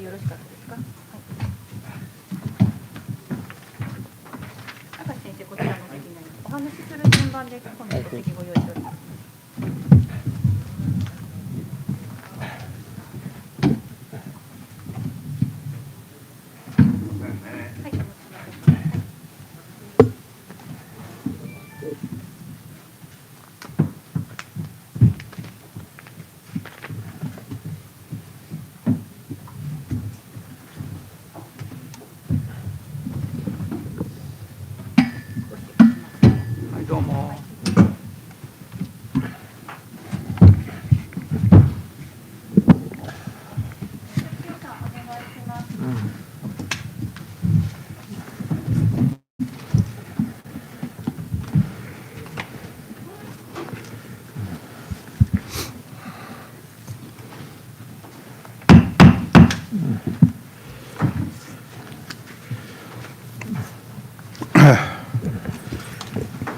よろしかったですか。明石先生、こちらのお席になります。お話しする順番で今度お席ご用意しております。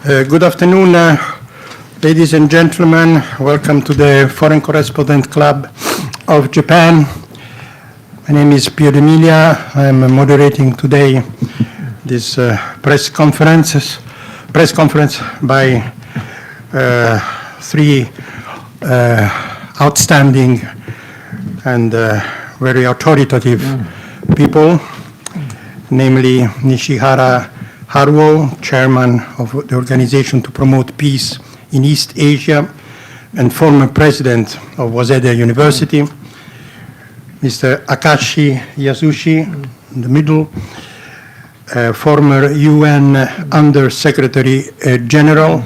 Good afternoon, ladies and gentlemen. Welcome to the Foreign Correspondent Club of Japan. My name is Pio D'Emilia. I am moderating today this press conference by three outstanding and very authoritative people, namely Nishihara Haruo, chairman of the Organization to Promote Peace in East Asia and former president of Waseda University, Mr. Akashi Yasushi, in the middle, former UN Under-Secretary General,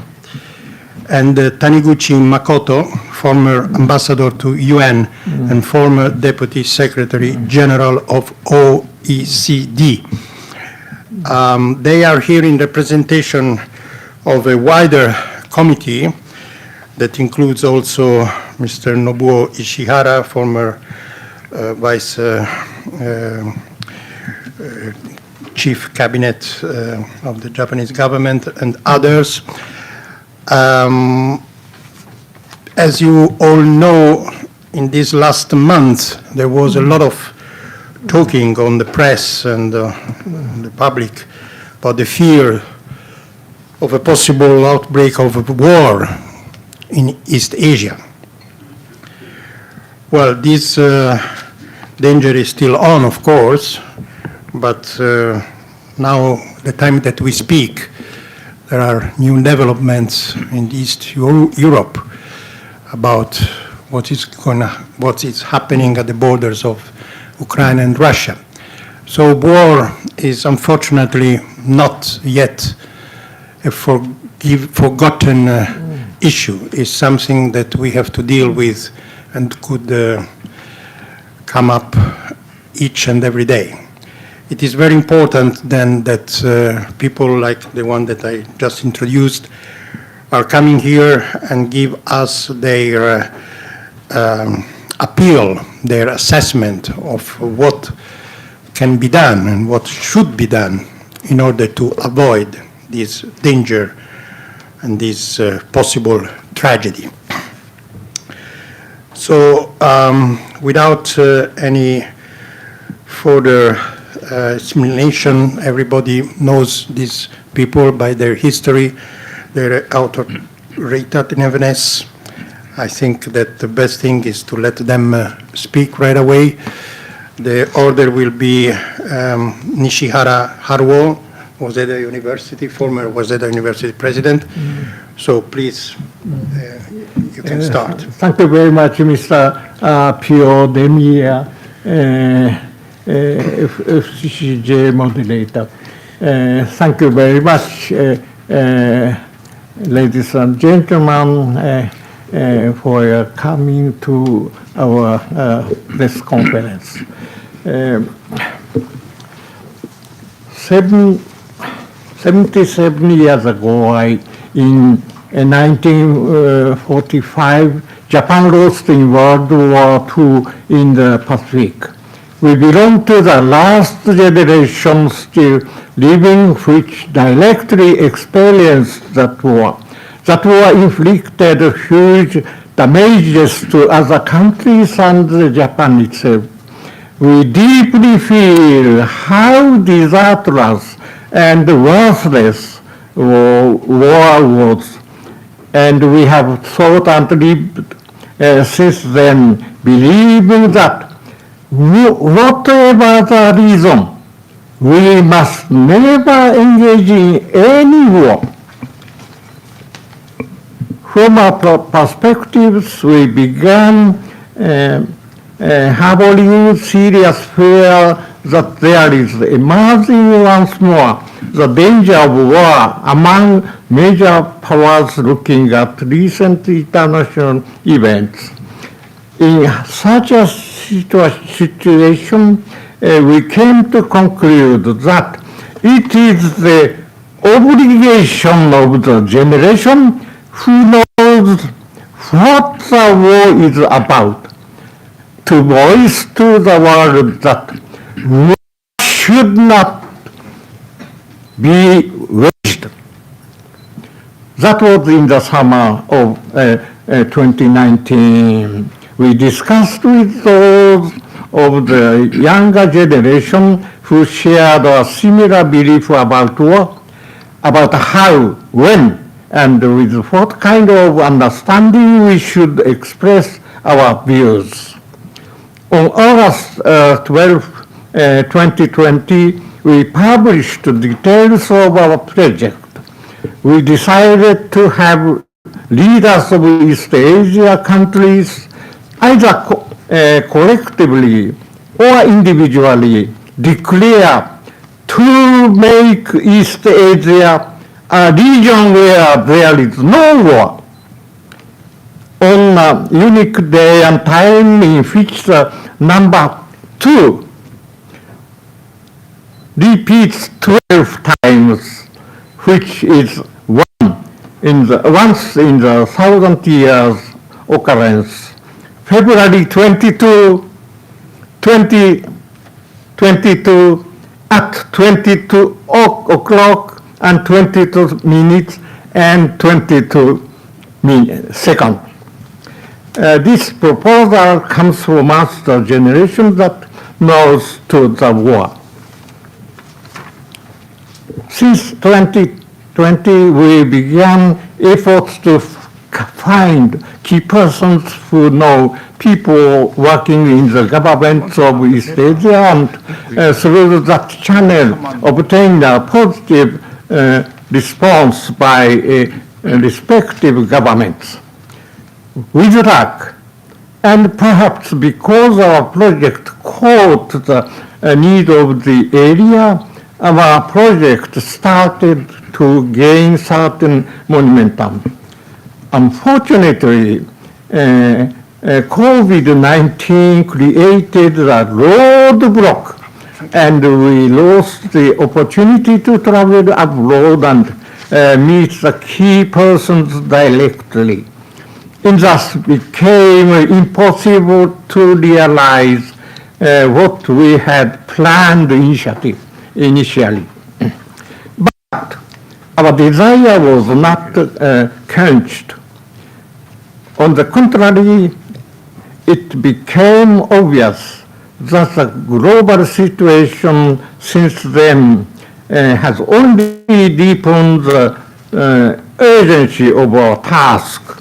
and Taniguchi Makoto, former ambassador to UN and former Deputy Secretary General of OECD. They are here in representation of a wider committee that includes also Mr. Nobuo Ishihara, former Vice Chief Cabinet of the Japanese government, and others. As you all know, in this last month, there was a lot of talking on the press and the public about the fear of a possible outbreak of a war in East Asia. Well, this danger is still on, of course, but now, the time that we speak, there are new developments in East Europe about what is happening at the borders of Ukraine and Russia. So war is unfortunately not yet a forgotten issue. It's something that we have to deal with and could come up each and every day. It is very important then that people like the one that I just introduced are coming here and give us their appeal, their assessment of what can be done and what should be done in order to avoid this danger and this possible tragedy. So without any further explanation, everybody knows these people by their history, their authoritativeness. I think that the best thing is to let them speak right away. The order will be Nishihara Haruo, Waseda University, former Waseda University president. So please, you can start. Thank you very much, Mr. Pio D'Emilia, FCCJ moderator. Thank you very much, ladies and gentlemen, for coming to our press conference. 77 years ago, in 1945, Japan lost in World War II in the Pacific. We belong to the last generation still living which directly experienced that war. That war inflicted huge damages to other countries and Japan itself. we deeply feel how disastrous and worthless war was, and we have thought and lived since then, believing that whatever the reason, we must never engage in any war. From our perspectives, we began harboring serious fear that there is emerging once more the danger of war among major powers looking at recent international events. In such a situation, we came to conclude that it is the obligation of the generation who knows what the war is about to voice to the world that war should not be waged. That was in the summer of 2019. We discussed with those of the younger generation who shared a similar belief about war, about how, when, and with what kind of understanding we should express our views. On August 12, 2020, we published details of our project. We decided to have leaders of East Asia countries either collectively or individually declare to make East Asia a region where there is no war. On a unique day and time in which the number 2 repeats 12 times, which is once in the 1,000 years occurrence. February 22, 2022 at 22 o'clock and 22 minutes and 22 seconds. This proposal comes from us, the generation that knows to the war. Since 2020, we began efforts to find key persons who know people working in the governments of East Asia, and through that channel obtain a positive response by respective governments. With luck, and perhaps because our project caught the need of the area, our project started to gain certain momentum. Unfortunately, COVID-19 created a roadblock, and we lost the opportunity to travel abroad and meet the key persons directly. It thus became impossible to realize what we had planned initially. But our desire was not quenched. On the contrary, it became obvious that the global situation since then has only deepened the urgency of our task.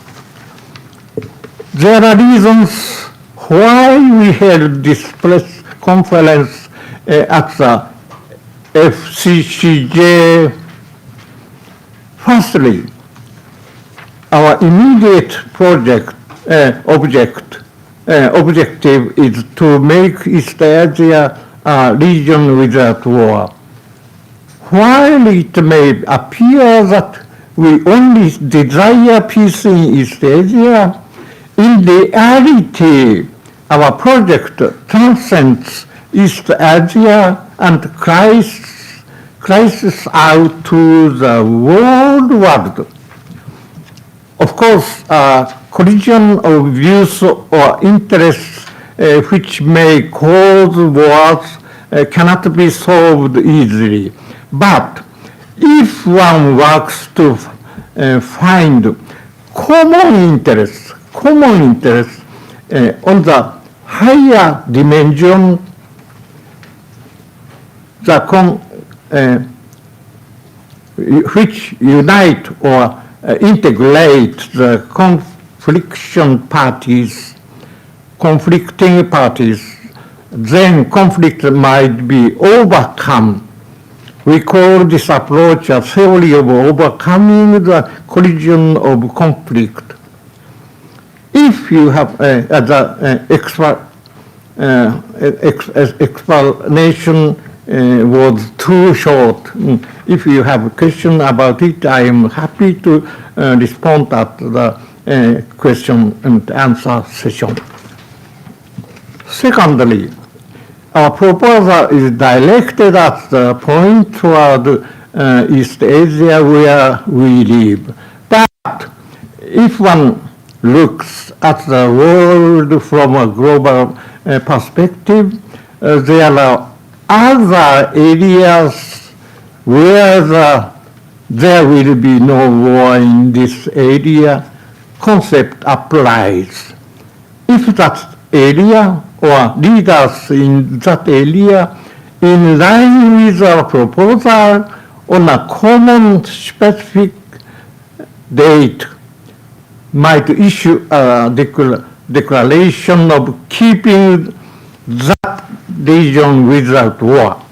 There are reasons why we held this press conference at the FCCJ. Firstly, our immediate objective is to make East Asia a region without war. While it may appear that we only desire peace in East Asia, in reality, our project transcends East Asia and crisis out to the world. Of course, a collision of views or interests which may cause wars cannot be solved easily. But if one works to find common interests on the higher dimension, which unite or integrate the conflicting parties, then conflict might be overcome. We call this approach a theory of overcoming the collision of conflict. If you have explanation was too short. If you have a question about it, I am happy to respond at the question and answer session. Secondly, our proposal is directed at the point toward East Asia where we live. But if one looks at the world from a global perspective, there are other areas where there will be no war in this area concept applies. If that area or leaders in that area, in line with our proposal on a common specific date, might issue a declaration of keeping that region without war.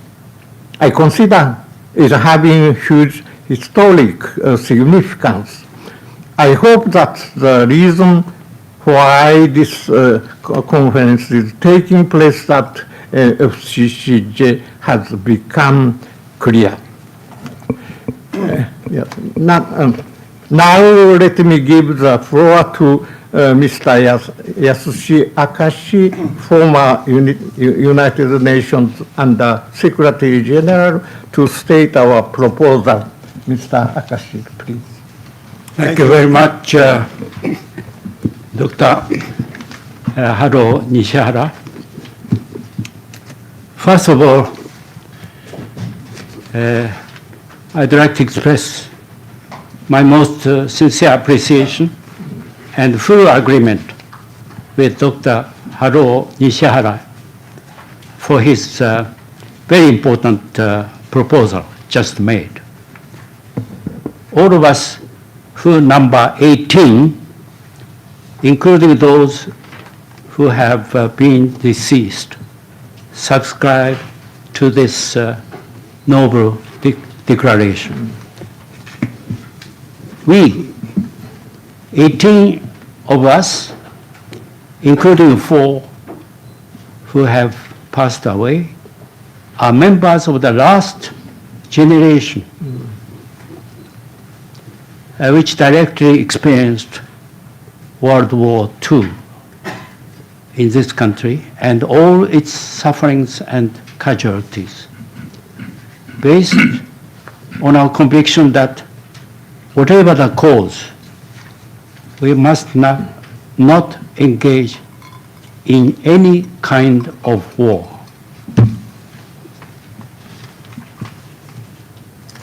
I consider it having huge historic significance. I hope that the reason why this conference is taking place at FCCJ has become clear. Now let me give the floor to Mr. Yasushi Akashi, former United Nations Under Secretary General, to state our proposal. Mr. Akashi, please. Thank you very much, Dr. Haro Nishihara. First of all, I'd like to express my most sincere appreciation and full agreement with Dr. Haro Nishihara for his very important proposal just made. All of us who number 18, including those who have been deceased, subscribe to this noble declaration. We, 18 of us, including 4 who have passed away, are members of the last generation, which directly experienced World War II in this country and all its sufferings and casualties, based on our conviction that whatever the cause, we must not engage in any kind of war.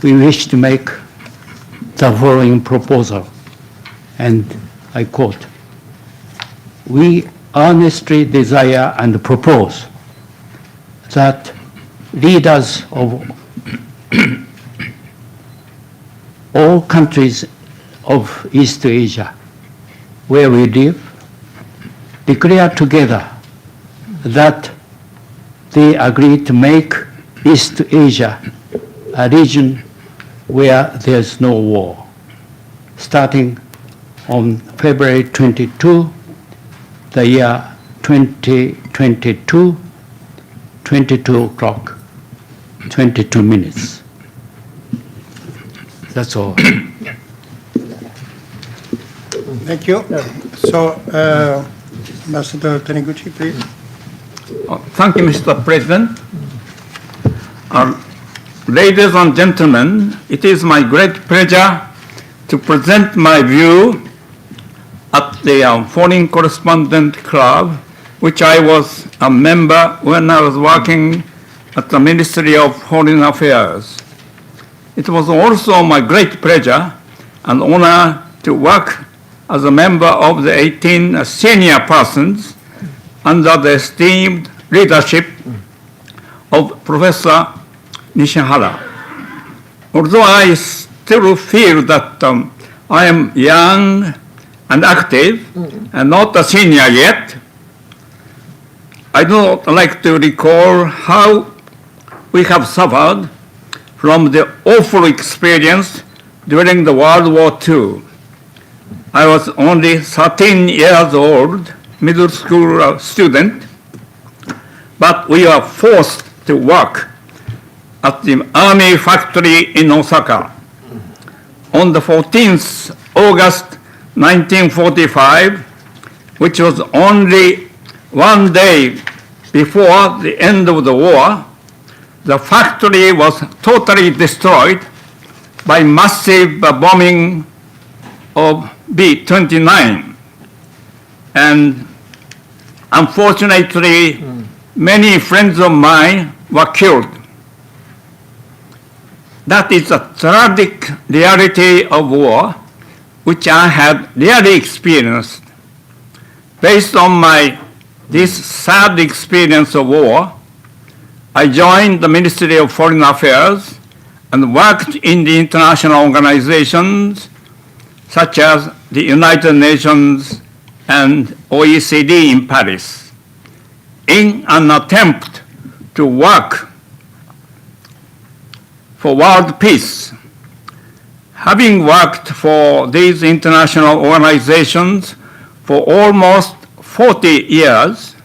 We wish to make the following proposal, and I quote, "We earnestly desire and propose that leaders of all countries of East Asia where we live declare together that they agree to make East Asia a region where there's no war, starting on February 22, the year 2022, 22 o'clock, 22 minutes. That's all. Thank you. So, Ambassador Taniguchi, please. Thank you, Mr. President. Ladies and gentlemen, it is my great pleasure to present my view at the Foreign Correspondent Club, which I was a member when I was working at the Ministry of Foreign Affairs. It was also my great pleasure and honor to work as a member of the 18 senior persons under the esteemed leadership of Professor Nishihara. Although I still feel that I am young and active and not a senior yet, I do not like to recall how we have suffered from the awful experience during the World War II. I was only 13 years old, middle school student, but we were forced to work at the army factory in Osaka. On the 14th August 1945, which was only one day before the end of the war, the factory was totally destroyed by massive bombing of B-29. And unfortunately, many friends of mine were killed. That is a tragic reality of war, which I had really experienced. Based on this sad experience of war, I joined the Ministry of Foreign Affairs and worked in the international organizations such as the United Nations and OECD in Paris, in an attempt to work for world peace. Having worked for these international organizations for almost 40 years,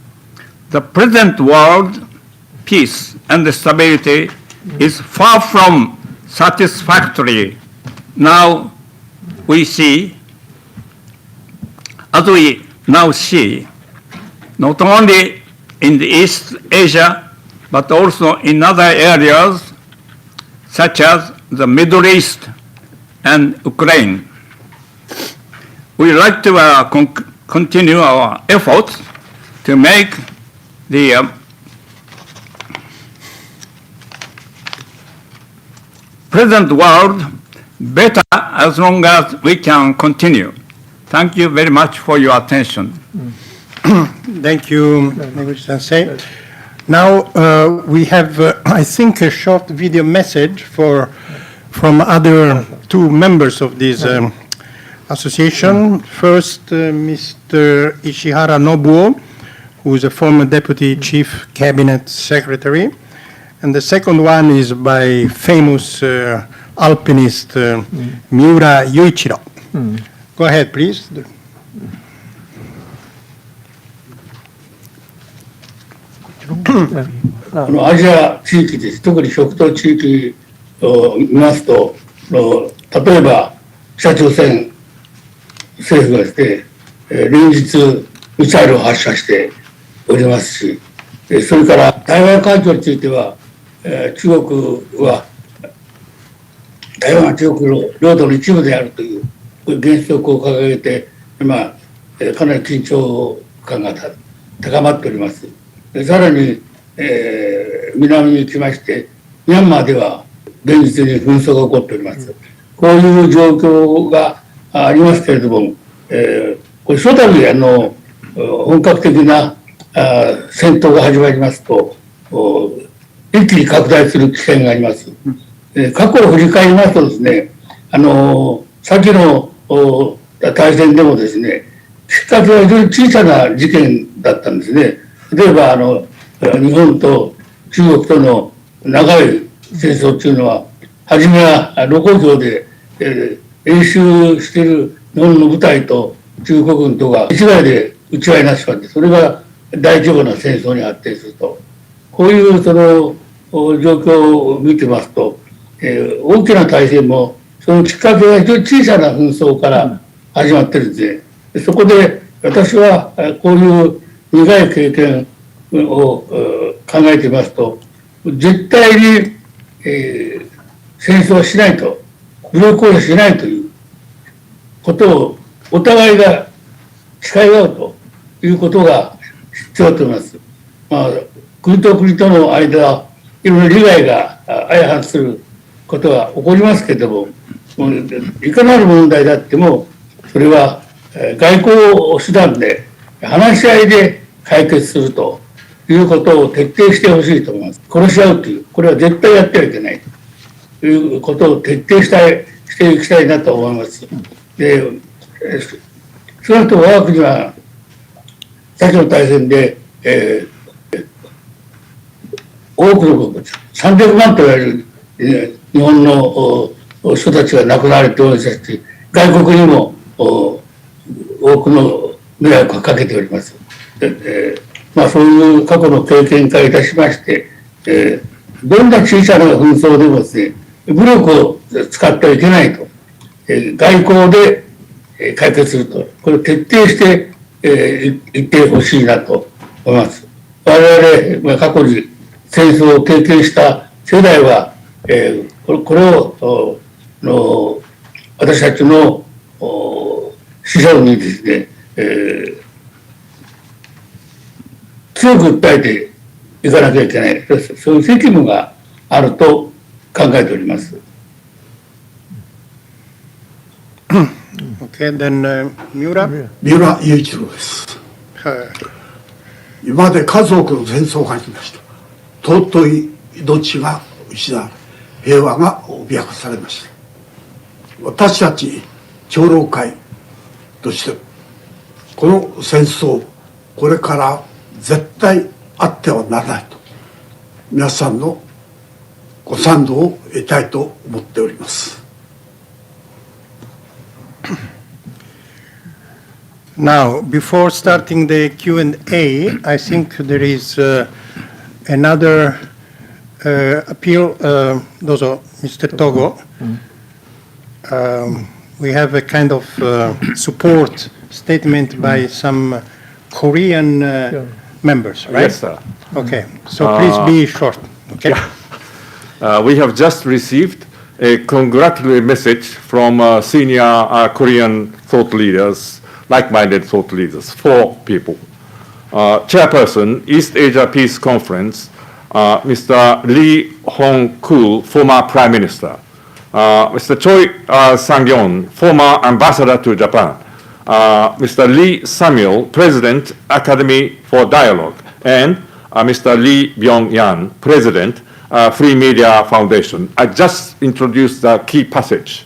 the present world peace and stability is far from satisfactory. Now we see, as we now see, not only in the East Asia, but also in other areas such as the Middle East and Ukraine. We would like to continue our efforts to make the present world better as long as we can continue. Thank you very much for your attention. Thank you, Sensei. Now we have, I think, a short video message from other two members of this association. First, Mr. Ishihara Nobuo, who is a former Deputy Chief Cabinet Secretary. And the second one is by famous alpinist Miura Yuichiro. Go ahead, please.アジア地域です。特に極東地域を見ますと、例えば北朝鮮政府がですね、連日ミサイルを発射しておりますし、それから台湾海峡については、中国は台湾は中国の領土の一部であるという原則を掲げて、かなり緊張感が高まっております。さらに、南に行きまして、ミャンマーでは現実に紛争が起こっております。こういう状況がありますけれども、これひとたび本格的な戦闘が始まりますと、一気に拡大する危険があります。過去を振り返りますとですね、先の大戦でもですね、きっかけは非常に小さな事件だったんですね。例えば日本と中国との長い戦争というのは、初めは盧溝橋で、演習している日本の部隊と中国軍とが一概で撃ち合いになってしまって、それが大規模な戦争に発展すると。こういうその状況を見てますと、大きな大戦もそのきっかけは非常に小さな紛争から始まってるんですね。そこで私はこういう苦い経験を考えていますと、絶対に、戦争をしないと、武力行使しないということをお互いが誓い合うということが必要だと思います。国と国との間、いろんな利害が相反することが起こりますけれども、いかなる問題であっても、それは外交手段で話し合いで解決するということを徹底してほしいと思います。殺し合うという、これは絶対やってはいけないということを徹底していきたいなと思います。で、少なくとも我が国は、先の大戦で、多くの300万と言われる、日本の人たちが亡くなられておりますし、外国にも多くの迷惑をかけております。そういう過去の経験からいたしまして、どんな小さな紛争でもですね、武力を使ってはいけないと、外交で解決すると、これを徹底して言ってほしいなと思います。我々、過去に戦争を経験した世代は、これを私たちの子孫にですね、強く訴えていかなきゃいけない、そういう責務があると考えております。Okay, then, 三浦雄一郎です。今まで数多くの戦争がありました。尊い命が失われ、平和が脅かされました。私たち長老会としてこの戦争、これから絶対あってはならないと、皆さんのご賛同を得たいと思っております。Now, before starting the Q&A, I think there is another appeal. どうぞ、Mr. Togo. We have a kind of support statement by some Korean members, right? Yes, sir. Okay, so please be short. Okay. We have just received a congratulatory message from senior Korean thought leaders, like-minded thought leaders, 4 people. Chairperson, East Asia Peace Conference, Mr. Lee Hong-koo, former Prime Minister, Mr. Choi Sang-yeon, former Ambassador to Japan, Mr. Lee Samuel, President, Academy for Dialogue, and Mr. Lee Byung-yan, President, Free Media Foundation. I just introduced the key passage.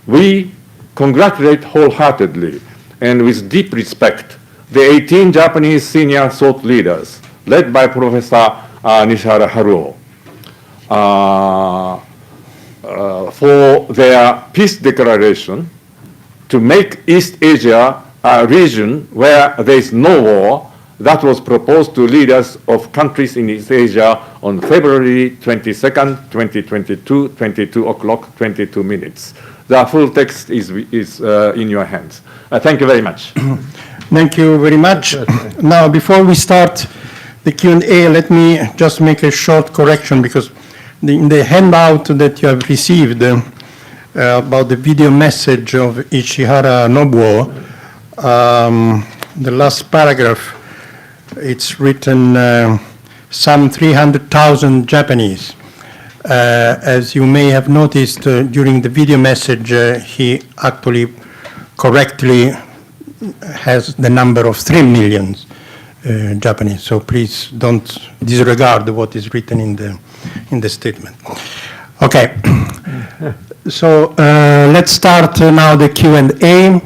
We congratulate wholeheartedly and with deep respect the 18 Japanese senior thought leaders led by Professor Nishihara Haruo for their peace declaration to make East Asia a region where there is no war that was proposed to leaders of countries in East Asia on February 22nd, 2022, 22 o'clock, 22 minutes. The full text is in your hands. Thank you very much. Thank you very much. Now, before we start the Q&A, let me just make a short correction, because in the handout that you have received about the video message of Ishihara Nobuo, the last paragraph, it's written some 300,000 Japanese. As you may have noticed during the video message, he actually correctly has the number of 3 million Japanese. So please don't disregard what is written in the statement. Okay. So let's start now the Q&A.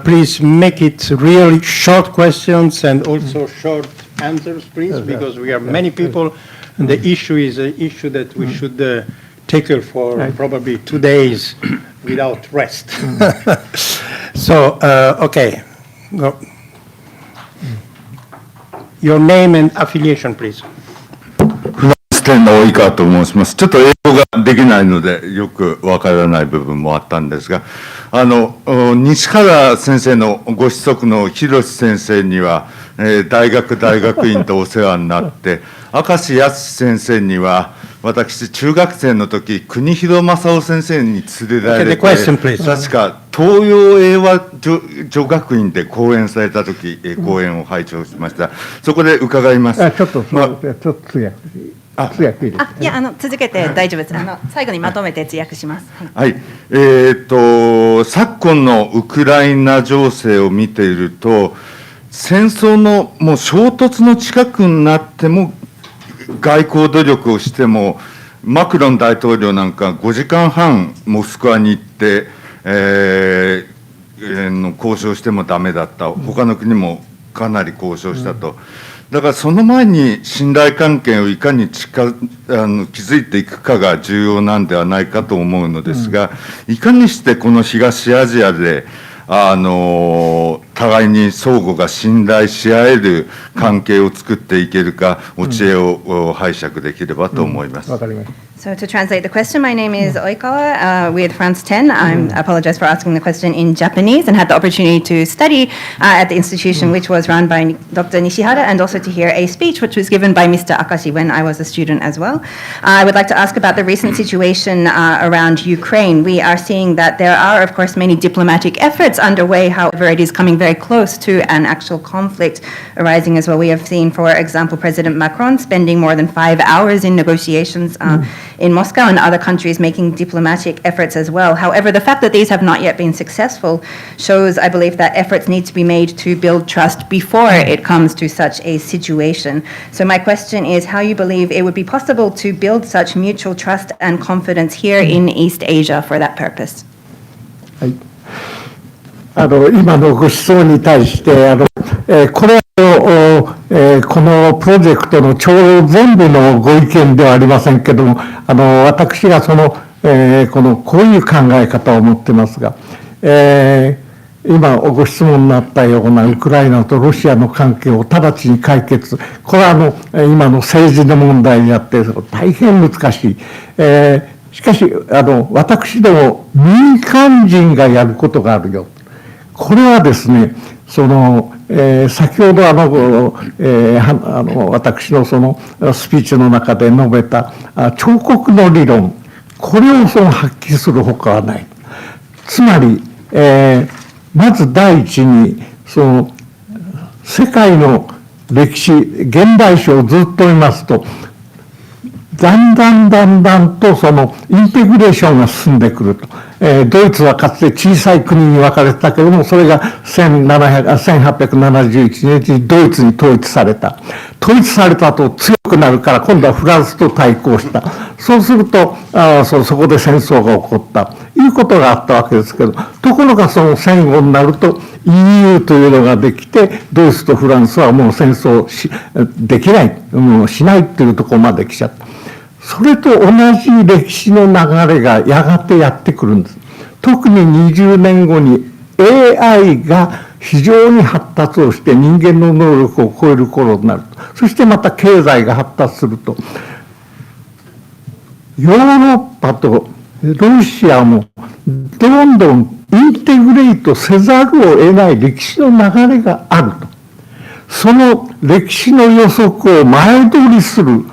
Please make it really short questions and also short answers, please, because we have many people, and the issue is an issue that we should tackle for probably 2 days without rest. So, okay. Go. Your name and affiliation, please. 天の及川と申します。ちょっと英語ができないのでよくわからない部分もあったんですが、西原先生のご子息の広先生には、大学院とお世話になって、明石康先生には私中学生の時国広正夫先生に連れられて、確か東洋英和女学院で講演された時、講演を拝聴しました。そこで伺います。ちょっと通訳いや、続けて大丈夫です。最後にまとめて通訳します。はい。昨今のウクライナ情勢を見ていると、戦争のもう衝突の近くになっても外交努力をしても、マクロン大統領なんか5時間半モスクワに行って、交渉してもダメだった、他の国もかなり交渉したと。だからその前に信頼関係をいかに築いていくかが重要なんではないかと思うのですが、いかにしてこの東アジアで互いに相互が信頼し合える関係を作っていけるか、お知恵を拝借できればと思います。わかりました。So to translate the question, my name is Oikawa with France 10. I apologize for asking the question in Japanese and had the opportunity to study at the institution which was run by Dr. Nishihara and also to hear a speech which was given by Mr. Akashi when I was a student as well. I would like to ask about the recent situation around Ukraine. We are seeing that there are, of course, many diplomatic efforts underway. However, it is coming very close to an actual conflict arising as well. We have seen, for example, President Macron spending more than 5 hours in negotiations in Moscow, and other countries making diplomatic efforts as well. However, the fact that these have not yet been successful shows, I believe, that efforts need to be made to build trust before it comes to such a situation. So my question is how you believe it would be possible to build such mutual trust and confidence here in East Asia for that purpose. はい、今のご質問に対してこれこのプロジェクトの全部のご意見ではありませんけども、私がこういう考え方を持ってますが、今ご質問になったようなウクライナとロシアの関係を直ちに解決、これは今の政治の問題にあって大変難しい。しかし私ども民間人がやることがあるよ。これはですね、先ほど私のスピーチの中で述べた彫刻の理論、これを発揮するほかはない。つまり、まず第一に世界の歴史現代史をずっと見ますと、だんだんとインテグレーションが進んでくると。ドイツはかつて小さい国に分かれてたけれども、それが1871年にドイツに統一された。統一されたと強くなるから、今度はフランスと対抗した。そうすると、そこで戦争が起こった。いうことがあったわけですけど、ところが戦後になると EU というのができて、ドイツとフランスはもう戦争できない、しないというところまで来ちゃった。それと同じ歴史の流れがやがてやってくるんです。特に20年後に AI が非常に発達をして人間の能力を超える頃になると。そしてまた経済が発達すると、ヨーロッパとロシアもどんどんインテグレートせざるを得ない歴史の流れがあると。その歴史の予測を前通りする。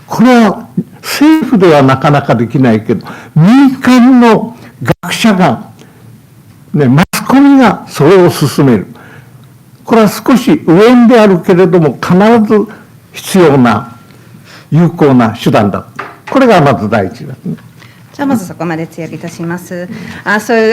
これは政府ではなかなかできないけど、民間の学者が、マスコミがそれを進める。これは少し無縁であるけれども、必ず必要な有効な手段だ。これがまず第一ですね。So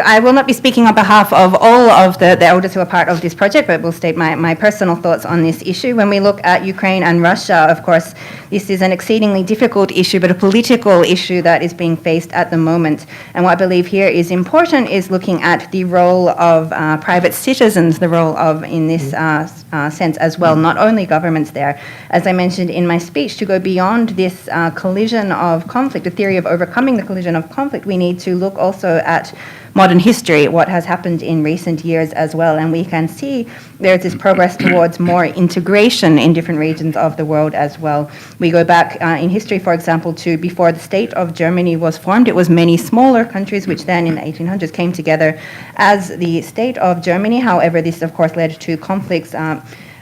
I will not be speaking on behalf of all of the elders who are part of this project, but will state my personal thoughts on this issue. When we look at Ukraine and Russia, of course, this is an exceedingly difficult issue, but a political issue that is being faced at the moment. And what I believe here is important is looking at the role of private citizens, the role of, in this sense as well, not only governments there. As I mentioned in my speech, to go beyond this collision of conflict, the theory of overcoming the collision of conflict, we need to look also at modern history, what has happened in recent years as well. And we can see there's this progress towards more integration in different regions of the world as well. We go back in history, for example, to before the state of Germany was formed. It was many smaller countries which then in the 1800s came together as the state of Germany. However, this of course led to conflicts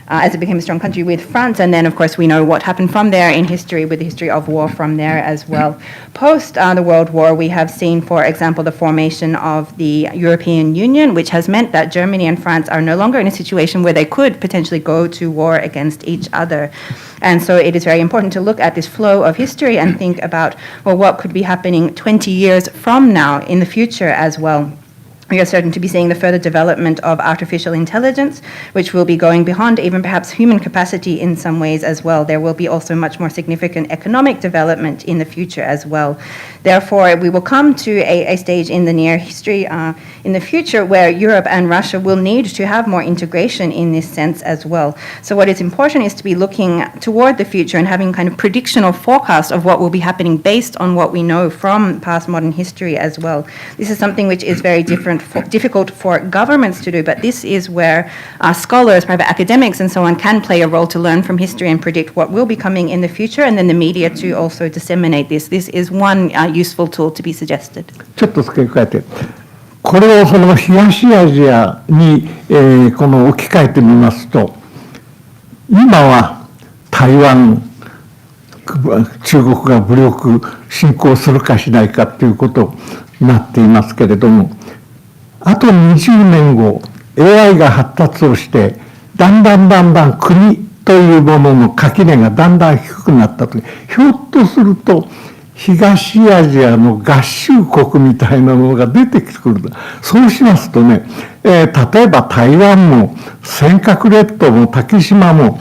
as it became a strong country with France, and then of course we know what happened from there in history with the history of war from there as well. Post the World War, we have seen, for example, the formation of the European Union, which has meant that Germany and France are no longer in a situation where they could potentially go to war against each other. And so it is very important to look at this flow of history and think about, well, what could be happening 20 years from now in the future as well. We are certain to be seeing the further development of artificial intelligence, which will be going beyond even perhaps human capacity in some ways as well. There will be also much more significant economic development in the future as well. Therefore, we will come to a stage in the near history, in the future, where Europe and Russia will need to have more integration in this sense as well. So what is important is to be looking toward the future and having kind of prediction or forecast of what will be happening based on what we know from past modern history as well. This is something which is very difficult for governments to do, but this is where scholars, private academics and so on can play a role to learn from history and predict what will be coming in the future, and then the media to also disseminate this. This is one useful tool to be suggested. ちょっと付け加えて、これをその東アジアに、この置き換えてみますと、今は台湾、中国が武力侵攻するかしないかということになっていますけれども、あと20年後、AI が発達をして、だんだん国というものの垣根がだんだん低くなったとき、ひょっとすると、東アジアの合衆国みたいなものが出てくる。そうしますとね、例えば台湾も尖閣列島も竹島も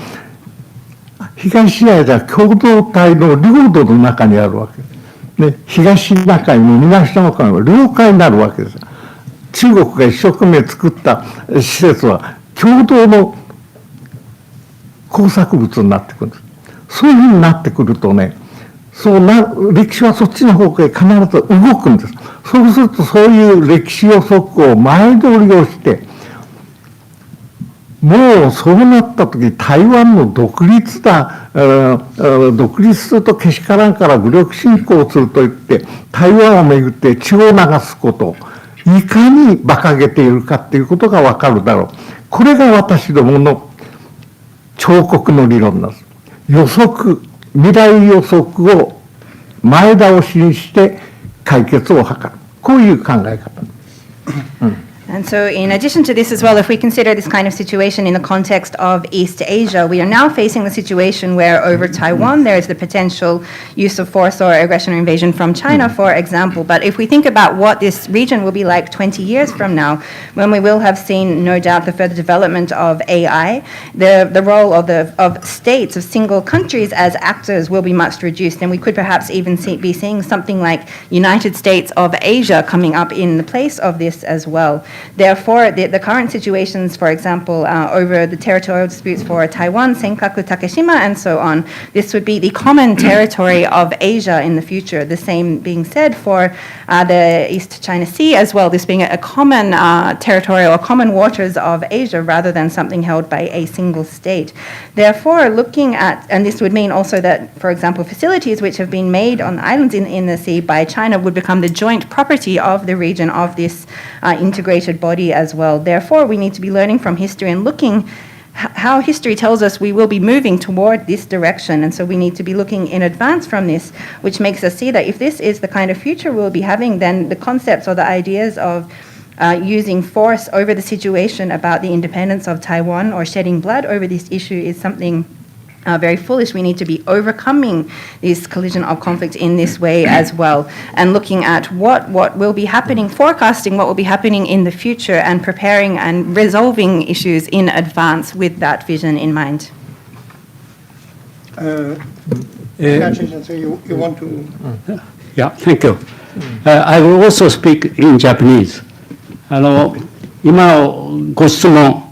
東アジア共同体の領土の中にあるわけです。ね、東シナ海も南シナ海も領海になるわけです。中国が一生懸命作った施設は共同の工作物になってくるんです。そういうふうになってくるとね、歴史はそっちの方向へ必ず動くんです。そうするとそういう歴史予測を前通りをして、もうそうなった時台湾の独立独立するとけしからんから武力侵攻すると言って台湾をめぐって血を流すこといかに馬鹿げているかっていうことがわかるだろう。これが私どもの彫刻の理論なんです。予測、未来予測を前倒しにして解決を図る。こういう考え方。And so in addition to this as well, if we consider this kind of situation in the context of East Asia, we are now facing the situation where over Taiwan there is the potential use of force or aggression or invasion from China, for example. But if we think about what this region will be like 20 years from now, when we will have seen, no doubt, the further development of AI, the role of states, of single countries as actors will be much reduced. And we could perhaps even be seeing something like United States of Asia coming up in the place of this as well. Therefore, the current situations, for example, over the territorial disputes for Taiwan, Senkaku, Takeshima, and so on, this would be the common territory of Asia in the future. The same being said for the East China Sea as well, this being a common territory or common waters of Asia rather than something held by a single state. Therefore, looking at, and this would mean also that, for example, facilities which have been made on the islands in the sea by China would become the joint property of the region of this integrated body as well. Therefore, we need to be learning from history and looking how history tells us we will be moving toward this direction. And so we need to be looking in advance from this, which makes us see that if this is the kind of future we'll be having, then the concepts or the ideas of using force over the situation about the independence of Taiwan or shedding blood over this issue is something very foolish. We need to be overcoming this collision of conflict in this way as well, and looking at what will be happening, forecasting what will be happening in the future, and preparing and resolving issues in advance with that vision in mind. You want to? Yeah, thank you. I will also speak in Japanese. 今ご質問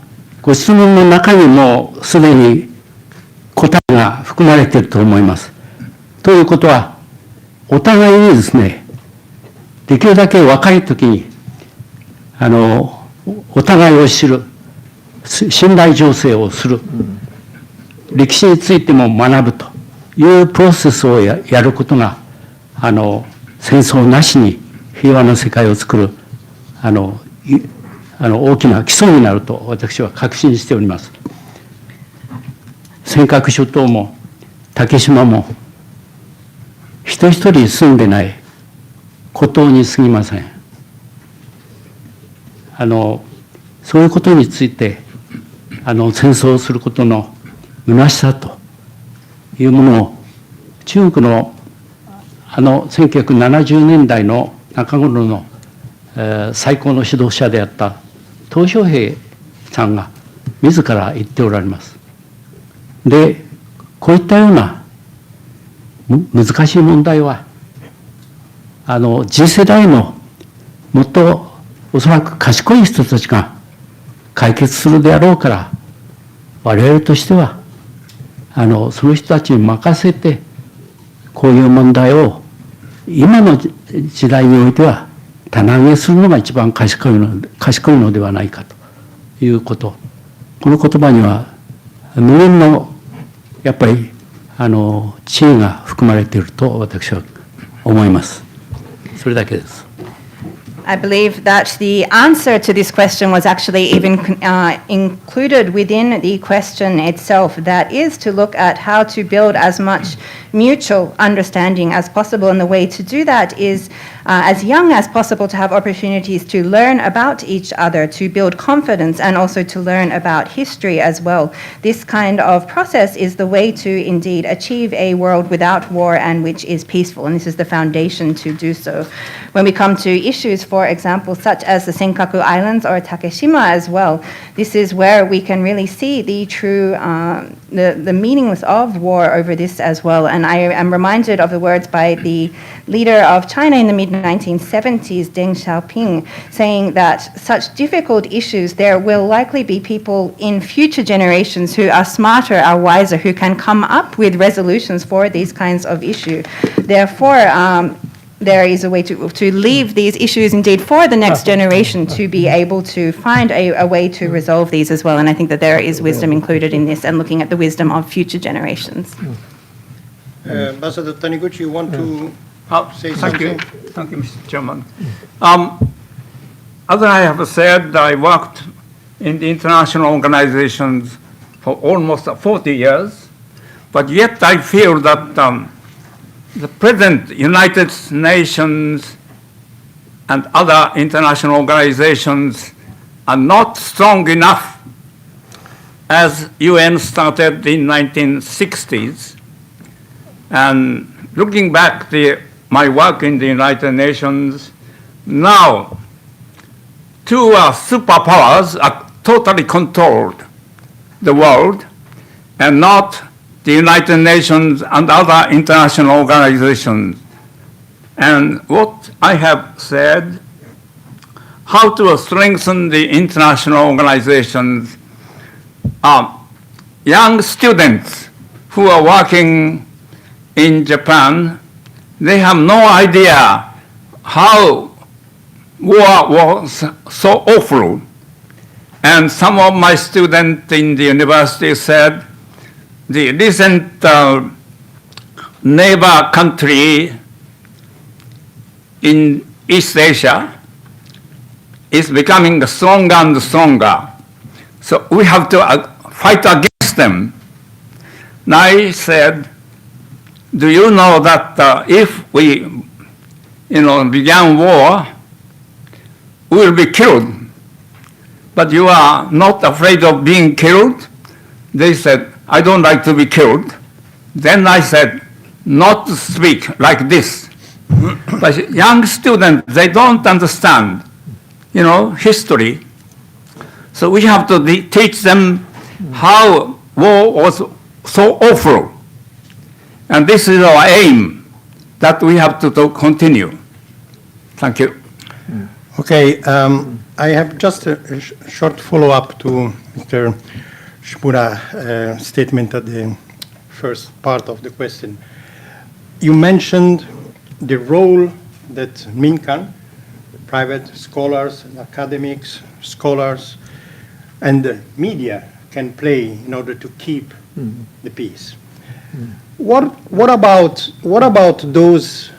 の中にもすでに答えが含まれていると思います。ということは、お互いにですね、できるだけ若い時に、お互いを知る、信頼醸成をする、歴史についても学ぶというプロセスをやることが、戦争なしに平和の世界を作る、大きな基礎になると私は確信しております。尖閣諸島も竹島も人一人住んでない孤島に過ぎません。そういうことについて戦争をすることの虚しさというものを中国の1970年代の中頃の最高の指導者であった鄧小平さんが自ら言っておられます。で、こういったような難しい問題は次世代のもっとおそらく賢い人たちが解決するであろうから、我々としてはその人たちに任せてこういう問題を今の時代においては棚上げするのが一番賢いのではないかということ、この言葉には無限のやっぱり知恵が含まれていると私は思います。それだけです。I believe that the answer to this question was actually even included within the question itself. That is to look at how to build as much mutual understanding as possible. And the way to do that is as young as possible to have opportunities to learn about each other, to build confidence, and also to learn about history as well. This kind of process is the way to indeed achieve a world without war and which is peaceful. And this is the foundation to do so. When we come to issues, for example, such as the Senkaku Islands or Takeshima as well, this is where we can really see the true, the meanings of war over this as well. And I am reminded of the words by the leader of China in the mid-1970s, Deng Xiaoping, saying that such difficult issues, there will likely be people in future generations who are smarter, are wiser, who can come up with resolutions for these kinds of issues. Therefore, there is a way to leave these issues indeed for the next generation to be able to find a way to resolve these as well. And I think that there is wisdom included in this and looking at the wisdom of future generations. Ambassador Taniguchi, you want to say something? Thank you, Mr. Chairman. As I have said, I worked in the international organizations for almost 40 years, but yet I feel that the present United Nations and other international organizations are not strong enough. As UN started in 1960s, and looking back my work in the United Nations, now two superpowers are totally controlled the world, and not the United Nations and other international organizations. And what I have said, how to strengthen the international organizations, young students who are working in Japan, they have no idea how war was so awful. And some of my students in the university said, the recent neighbor country in East Asia is becoming stronger and stronger. So we have to fight against them. And I said, do you know that if we began war, we will be killed? But you are not afraid of being killed? They said, I don't like to be killed. Then I said, not to speak like this. But young students, they don't understand, history. So we have to teach them how war was so awful. And this is our aim, that we have to continue. Thank you. Okay, I have just a short follow-up to Mr. Shimura's statement at the first part of the question. You mentioned the role that Minkan, private scholars, academics, scholars, and the media can play in order to keep the peace. What about those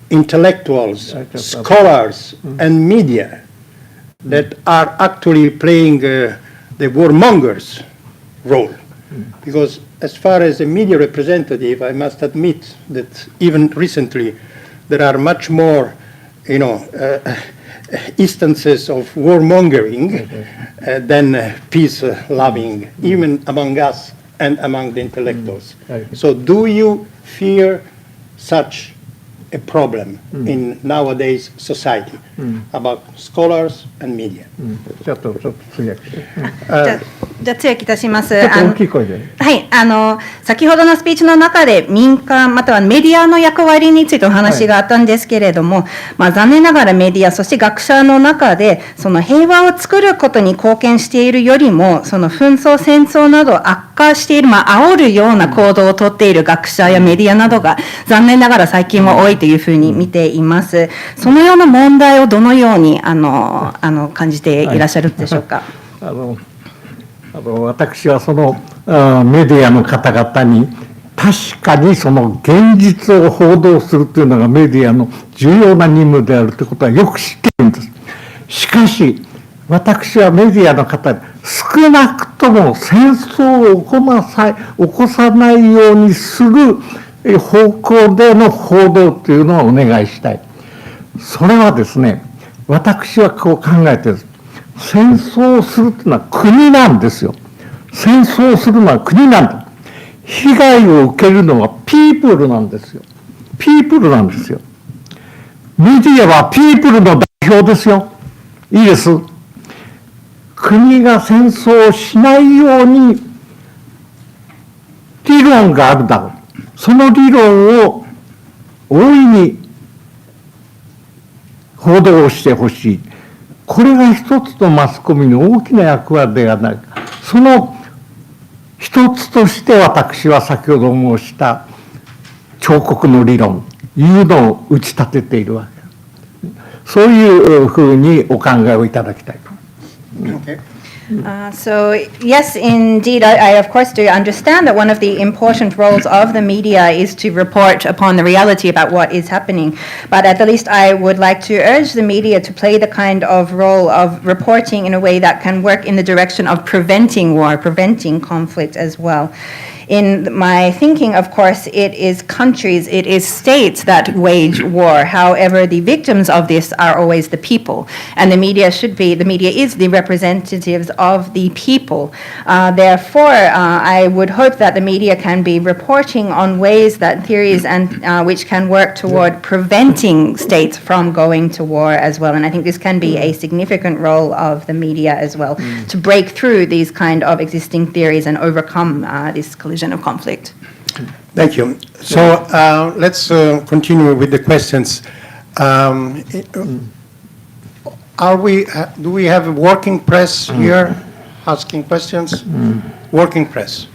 intellectuals, scholars, and media that are actually playing the warmongers' role? Because as far as a media representative, I must admit that even recently there are much more, instances of warmongering than peace-loving, even among us and among the intellectuals. So do you fear such a problem in nowadays society about scholars and media. ちょっと通訳して。じゃあ通訳いたします。ちょっと大きい声で。はい、先ほどのスピーチの中で民間またはメディアの役割についてお話があったんですけれども、残念ながらメディアそして学者の中でその平和を作ることに貢献しているよりもその紛争戦争などを悪化している、煽るような行動をとっている学者やメディアなどが残念ながら最近は多いというふうに見ています。そのような問題をどのように感じていらっしゃるでしょうか。私はそのメディアの方々に確かにその現実を報道するというのがメディアの重要な任務であるということはよく知っているんです。しかし私はメディアの方に少なくとも戦争を起こさないようにする方向での報道というのをお願いしたい。それはですね、私はこう考えているんです。戦争をするというのは国なんですよ。戦争をするのは国なんだ。被害を受けるのはピープルなんですよ。ピープルなんですよ。メディアはピープルの代表ですよ。いいです。国が戦争をしないように理論があるだろう。その理論を大いに報道をしてほしい。これが一つのマスコミの大きな役割ではないか。その一つとして私は先ほど申した彫刻の理論いうのを打ち立てているわけ。そういうふうにお考えをいただきたいと。So yes, indeed, I of course do understand that one of the important roles of the media is to report upon the reality about what is happening. But at the least, I would like to urge the media to play the kind of role of reporting in a way that can work in the direction of preventing war, preventing conflict as well. In my thinking, of course, it is countries, it is states that wage war. However, the victims of this are always the people. And the media is the representatives of the people. Therefore, I would hope that the media can be reporting on ways that theories and which can work toward preventing states from going to war as well. And I think this can be a significant role of the media as well, to break through these kind of existing theories and overcome this collision of conflict. Thank you. So let's continue with the questions. Do we have a working press here asking questions? Working press.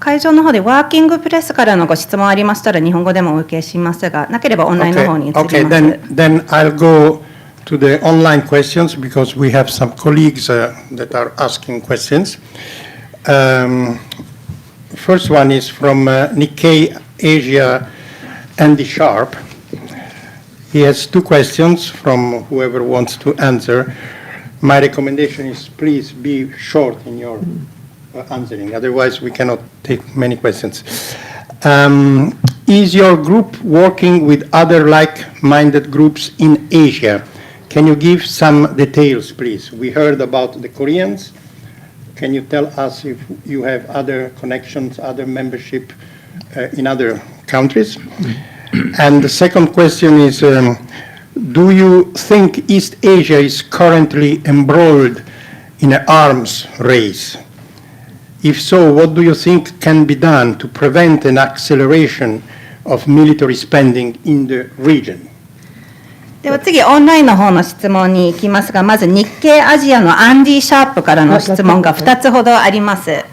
会場の方でワーキングプレスからのご質問ありましたら日本語でもお受けしますが、なければオンラインの方に移ります。Okay, then I'll go to the online questions because we have some colleagues that are asking questions. First one is from Nikkei Asia, Andy Sharp. He has two questions from whoever wants to answer. My recommendation is please be short in your answering, otherwise we cannot take many questions. Is your group working with other like-minded groups in Asia? Can you give some details, please? We heard about the Koreans. Can you tell us if you have other connections, other membership in other countries? And the second question is, do you think East Asia is currently embroiled in an arms race? If so, what do you think can be done to prevent an acceleration of military spending in the region? では次、オンラインの方の質問に行きますが、まず日経アジアのアンディ・シャープからの質問が2つほどあります。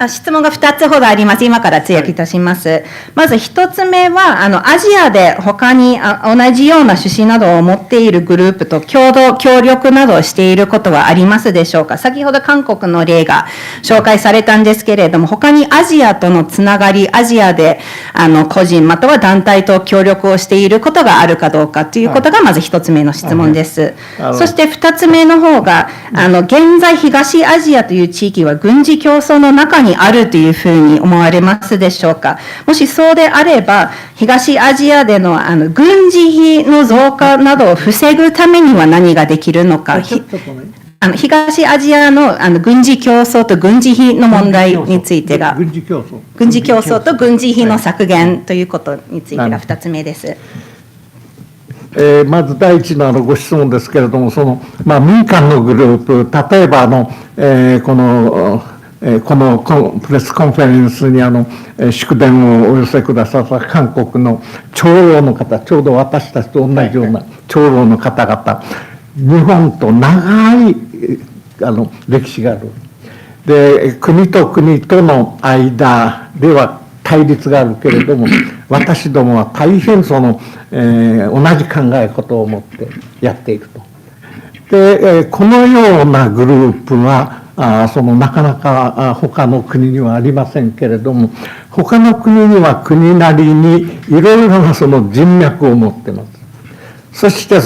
質問が2つほどあります。今から通訳いたします。まず1つ目は、アジアで他に同じような趣旨などを持っているグループと協力などをしていることはありますでしょうか。先ほど韓国の例が紹介されたんですけれども、他にアジアとのつながり、アジアで個人または団体と協力をしていることがあるかどうかということがまず1つ目の質問です。そして2つ目の方が、現在東アジアという地域は軍事競争の中にあるというふうに思われますでしょうか。もしそうであれば、東アジアでの軍事費の増加などを防ぐためには何ができるのか。東アジアの軍事競争と軍事費の問題についてが、軍事競争。軍事競争と軍事費の削減ということについてが2つ目です。まず第一のご質問ですけれども、民間のグループ、例えばこのプレスコンフェレンスに祝電をお寄せくださった韓国の長老の方、ちょうど私たちと同じような長老の方々、日本と長い歴史がある。で、国と国との間では対立があるけれども、私どもは大変同じ考え方を持ってやっていると。で、このようなグループはなかなか他の国にはありませんけれども、他の国には国なりにいろいろな人脈を持っています。そして例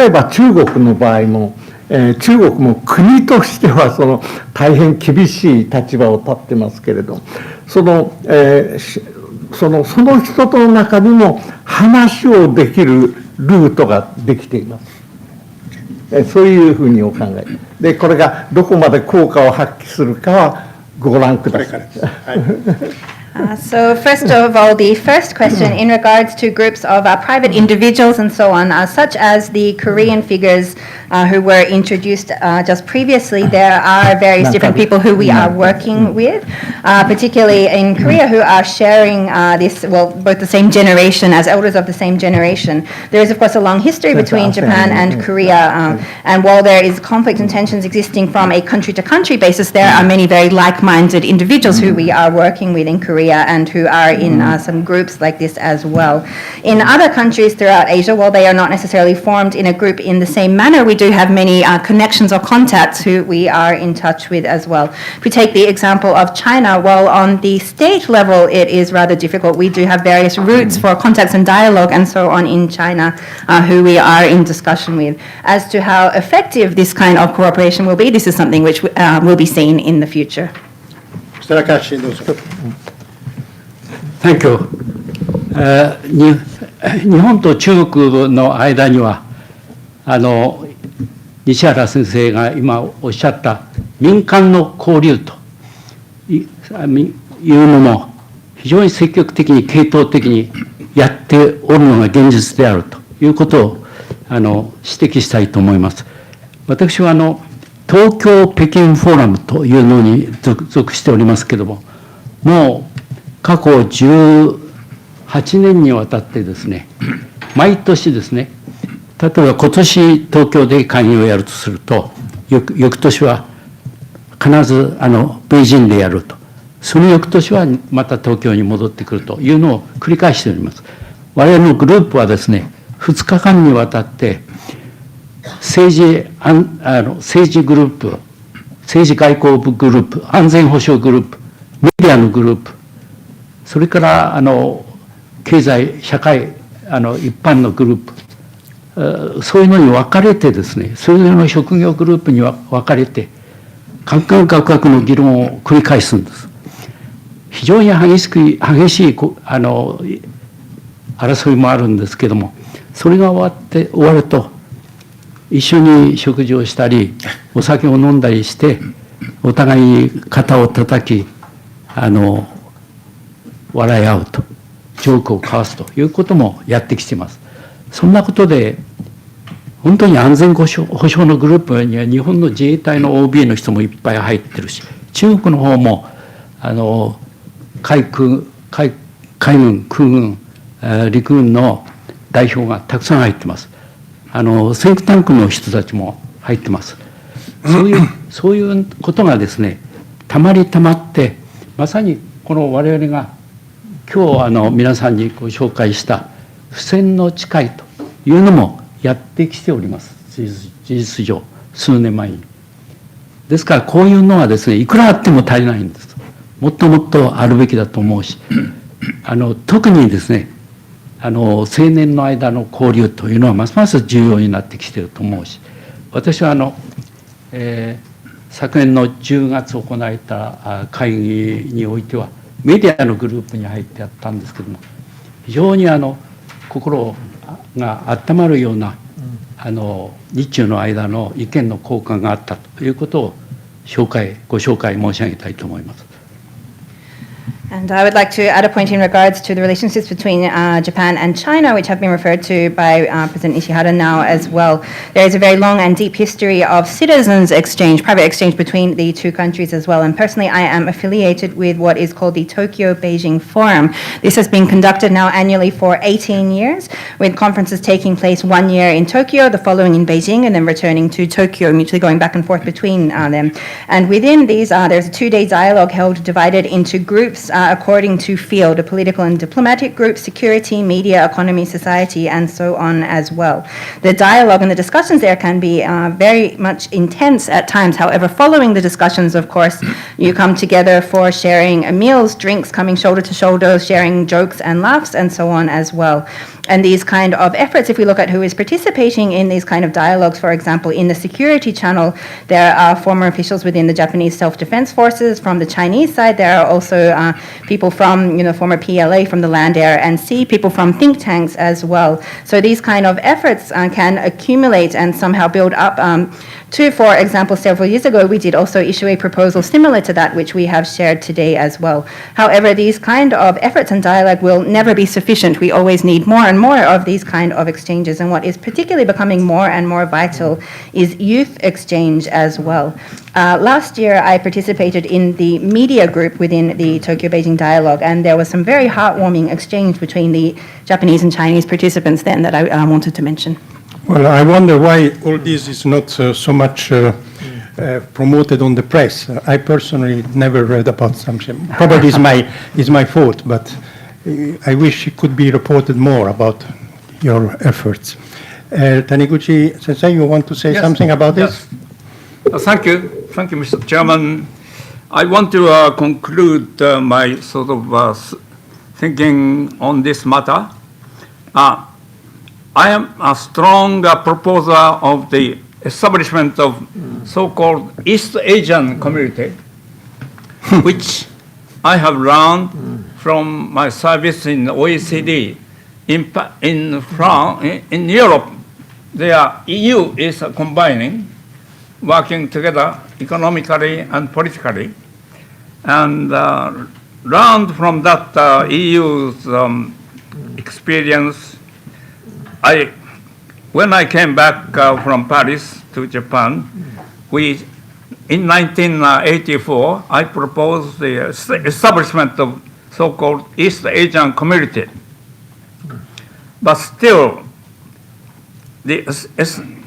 えば中国の場合も、中国も国としては大変厳しい立場を立ってますけれども、その人との中にも話をできるルートができています。そういうふうにお考えで、これがどこまで効果を発揮するかはご覧ください。So first of all, the first question in regards to groups of private individuals and so on, such as the Korean figures who were introduced just previously, there are various different people who we are working with, particularly in Korea, who are sharing both the same generation, as elders of the same generation. There is, of course, a long history between Japan and Korea, and while there is conflict and tensions existing from a country-to-country basis, there are many very like-minded individuals who we are working with in Korea and who are in some groups like this as well. In other countries throughout Asia, while they are not necessarily formed in a group in the same manner, we do have many connections or contacts who we are in touch with as well. If we take the example of China, while on the state level it is rather difficult, we do have various routes for contacts and dialogue and so on in China who we are in discussion with. As to how effective this kind of cooperation will be, this is something which will be seen in the future. Mr. Akashi, どうぞ。Thank you. 日本と中国の間には西原先生が今おっしゃった民間の交流というのも非常に積極的に系統的にやっておるのが現実であるということを指摘したいと思います。私は東京北京フォーラムというのに属しておりますけれども、もう過去18年にわたってですね、毎年ですね、例えば今年東京で会議をやるとすると、翌年は必ず北京でやると、その翌年はまた東京に戻ってくるというのを繰り返しております。我々のグループはですね、2日間にわたって政治グループ、政治外交部グループ、安全保障グループ、メディアのグループ、それから経済社会一般のグループ、そういうのに分かれてですね、それぞれの職業グループに分かれてカンカンカクカクの議論を繰り返すんです。非常に激しい争いもあるんですけども、それが終わると一緒に食事をしたりお酒を飲んだりしてお互いに肩を叩き笑い合うと、ジョークを交わすということもやってきています。そんなことで本当に安全保障のグループには日本の自衛隊の OB の人もいっぱい入ってるし、中国の方も海軍、空軍、陸軍の代表がたくさん入ってます。シンクタンクの人たちも入ってます。そういうことがですね、たまってまさにこの我々が今日皆さんにご紹介した不戦の誓いというのもやってきております。事実上数年前に。ですからこういうのはですね、いくらあっても足りないんです。もっともっとあるべきだと思うし、特にですね、青年の間の交流というのはますます重要になってきていると思うし、私は昨年の10月行われた会議においてはメディアのグループに入ってやったんですけども、非常に心が温まるような日中の間の意見の交換があったということをご紹介申し上げたいと思います。And I would like to add a point in regards to the relationships between Japan and China, which have been referred to by President Ishihara now as well. There is a very long and deep history of citizens exchange, private exchange between the two countries as well. And personally, I am affiliated with what is called the Tokyo-Beijing Forum. This has been conducted now annually for 18 years, with conferences taking place 1 year in Tokyo, the following in Beijing, and then returning to Tokyo, mutually going back and forth between them. And within these, there's a 2-day dialogue held divided into groups according to field, a political and diplomatic group, security, media, economy, society, and so on as well. The dialogue and the discussions there can be very much intense at times. However, following the discussions, of course, you come together for sharing meals, drinks, coming shoulder to shoulder, sharing jokes and laughs, and so on as well. And these kind of efforts, if we look at who is participating in these kind of dialogues, for example, in the security channel, there are former officials within the Japanese self-defense forces. From the Chinese side, there are also people from, former PLA, from the land, air, and sea, people from think tanks as well. So these kind of efforts can accumulate and somehow build up to, for example, several years ago, we did also issue a proposal similar to that, which we have shared today as well. However, these kind of efforts and dialogue will never be sufficient. We always need more and more of these kind of exchanges. And what is particularly becoming more and more vital is youth exchange as well. Last year, I participated in the media group within the Tokyo-Beijing dialogue, and there was some very heartwarming exchange between the Japanese and Chinese participants then that I wanted to mention. Well, I wonder why all this is not so much promoted on the press. I personally never read about something. Probably is my fault, but I wish it could be reported more about your efforts. Taniguchi Sensei, you want to say something about this? Thank you, Mr. Chairman. I want to conclude my sort of thinking on this matter. I am a strong proposer of the establishment of so-called East Asian community, which I have learned from my service in OECD. In France, in Europe, the EU is combining, working together economically and politically, and learned from that EU's experience. When I came back from Paris to Japan, in 1984, I proposed the establishment of so-called East Asian community. But still, the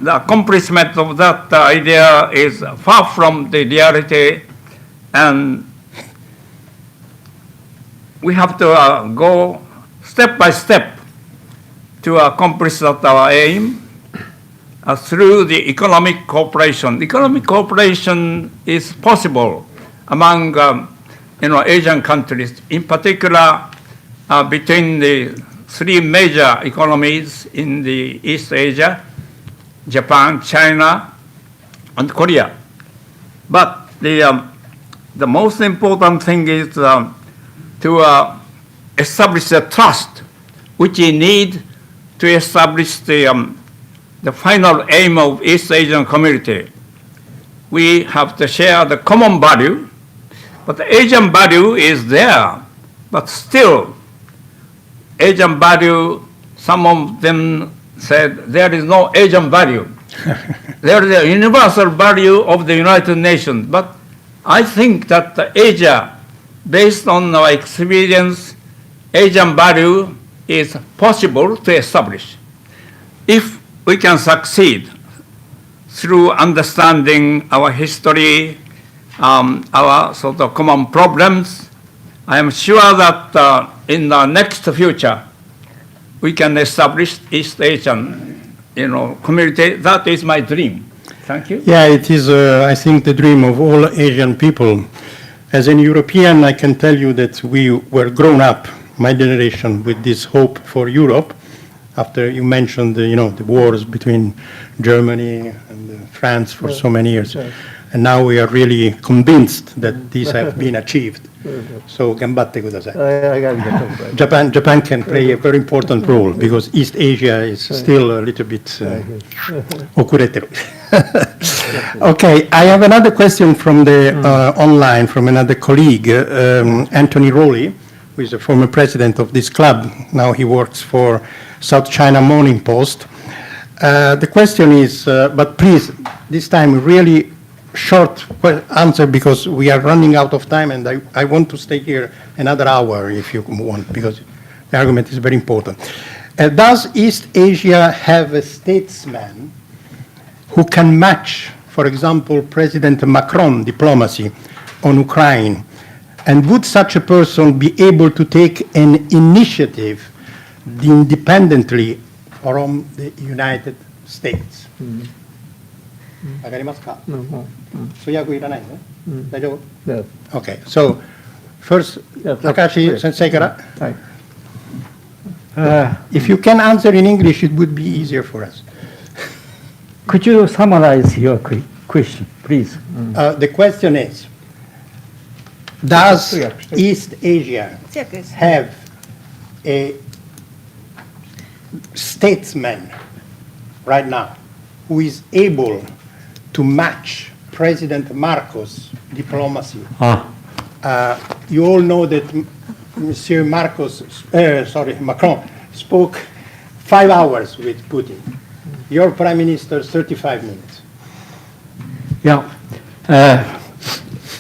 accomplishment of that idea is far from the reality, and we have to go step by step to accomplish that our aim through the economic cooperation. Economic cooperation is possible among Asian countries, in particular between the 3 major economies in the East Asia: Japan, China, and Korea. But the most important thing is to establish the trust which we need to establish the final aim of East Asian community. We have to share the common value, but the Asian value is there. But still, Asian value, some of them said there is no Asian value. There is a universal value of the United Nations. But I think that Asia, based on our experience, Asian value is possible to establish. If we can succeed through understanding our history, our sort of common problems, I am sure that in the next future, we can establish East Asian, community. That is my dream. Thank you. Yeah, it is, I think, the dream of all Asian people. As an European, I can tell you that we were grown up, my generation, with this hope for Europe. After you mentioned, the wars between Germany and France for so many years. And now we are really convinced that these have been achieved. So, 頑張ってください。Japan can play a very important role because East Asia is still a little bit 遅れてる。Okay, I have another question from the online from another colleague, Anthony Rowley, who is a former president of this club. Now he works for South China Morning Post. The question is, but please, this time really short answer because we are running out of time and I want to stay here another hour if you want because the argument is very important. Does East Asia have a statesman who can match, for example, President Macron diplomacy on Ukraine? And would such a person be able to take an initiative independently from the United States? わかりますか？通訳いらないね。大丈夫？ Okay, so first, Takashi sensei から。If you can answer in English, it would be easier for us. Could you summarize your question, please? The question is, does East Asia have a statesman right now who is able to match President Marcos' diplomacy? You all know that Monsieur Macron spoke 5 hours with Putin. Your Prime Minister, 35 minutes. Yeah.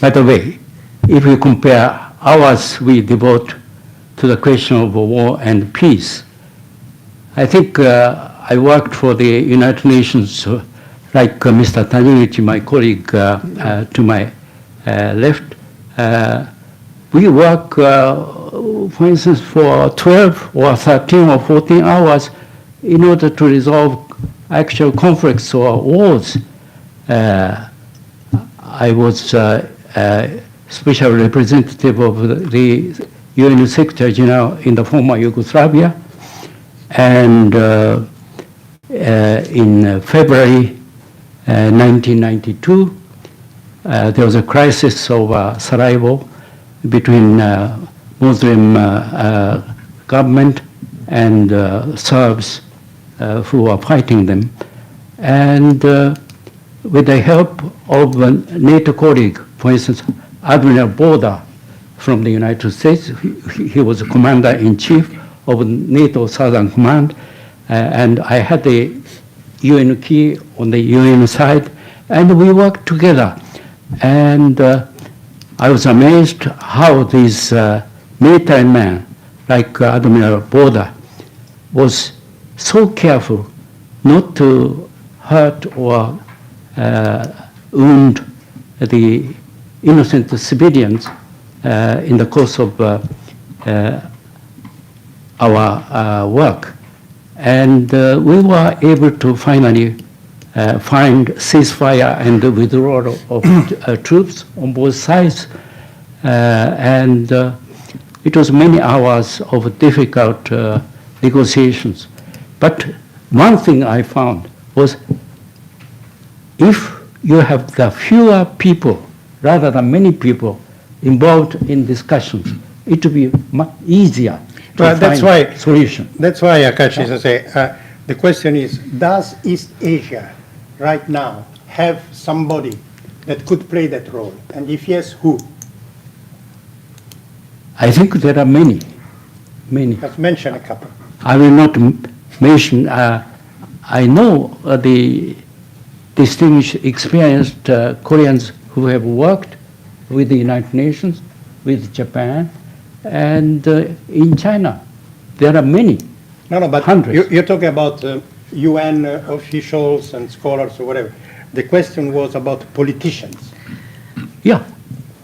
By the way, if you compare hours we devote to the question of war and peace, I think I worked for the United Nations like Mr. Taniguchi, my colleague to my left. We work, for instance, for 12 or 13 or 14 hours in order to resolve actual conflicts or wars. I was special representative of the UN Secretary General in the former Yugoslavia. And in February 1992, there was a crisis over Sarajevo between Muslim government and Serbs who were fighting them. And with the help of a NATO colleague, for instance, Admiral Boda from the United States, he was the commander-in-chief of NATO Southern Command, and I had the UN key on the UN side, and we worked together. And I was amazed how this military man, like Admiral Boda, was so careful not to hurt or wound the innocent civilians in the course of our work. And we were able to finally find ceasefire and withdrawal of troops on both sides. And it was many hours of difficult negotiations. But one thing I found was if you have the fewer people rather than many people involved in discussions, it will be much easier to find solution. That's why, Akashi Sensei, the question is, does East Asia right now have somebody that could play that role? And if yes, who? I think there are many. Let's mention a couple. I will not mention. I know the distinguished, experienced Koreans who have worked with the United Nations, with Japan, and in China. There are many. No, but hundreds. You're talking about UN officials and scholars or whatever. The question was about politicians. Yeah.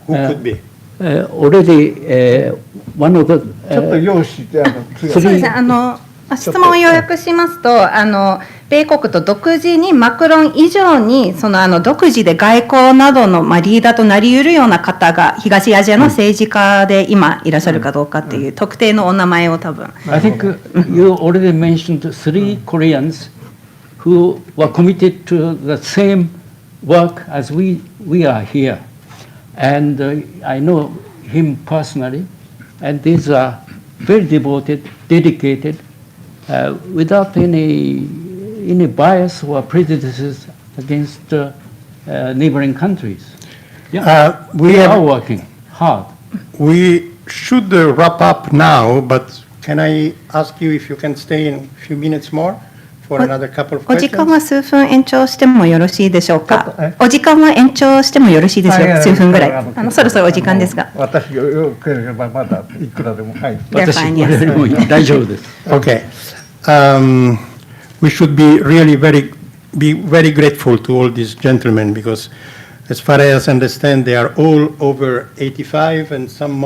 Who could be? Already one of the ちょっと用紙でそうですね、質問を要約しますと、米国と独自にマクロン以上に独自で外交などのリーダーとなり得るような方が東アジアの政治家で今いらっしゃるかどうかっていう特定のお名前を多分。I think you already mentioned 3 Koreans who were committed to the same work as we we are here. And I know him personally, and these are very devoted, dedicated, without any bias or prejudices against neighboring countries. Yeah, we are working hard. We should wrap up now, but can I ask you if you can stay in a few minutes more for another couple of お時間 questions? は数分延長してもよろしいでしょうか。お時間は延長してもよろしいでしょうか。数分ぐらい。そろそろお時間ですが。私がよければまだいくらでも、はい。私、こ fine, れ yes. よりも大丈夫です。Okay. We should be really very grateful to all these gentlemen because, as far as I understand, they are all over 85 and some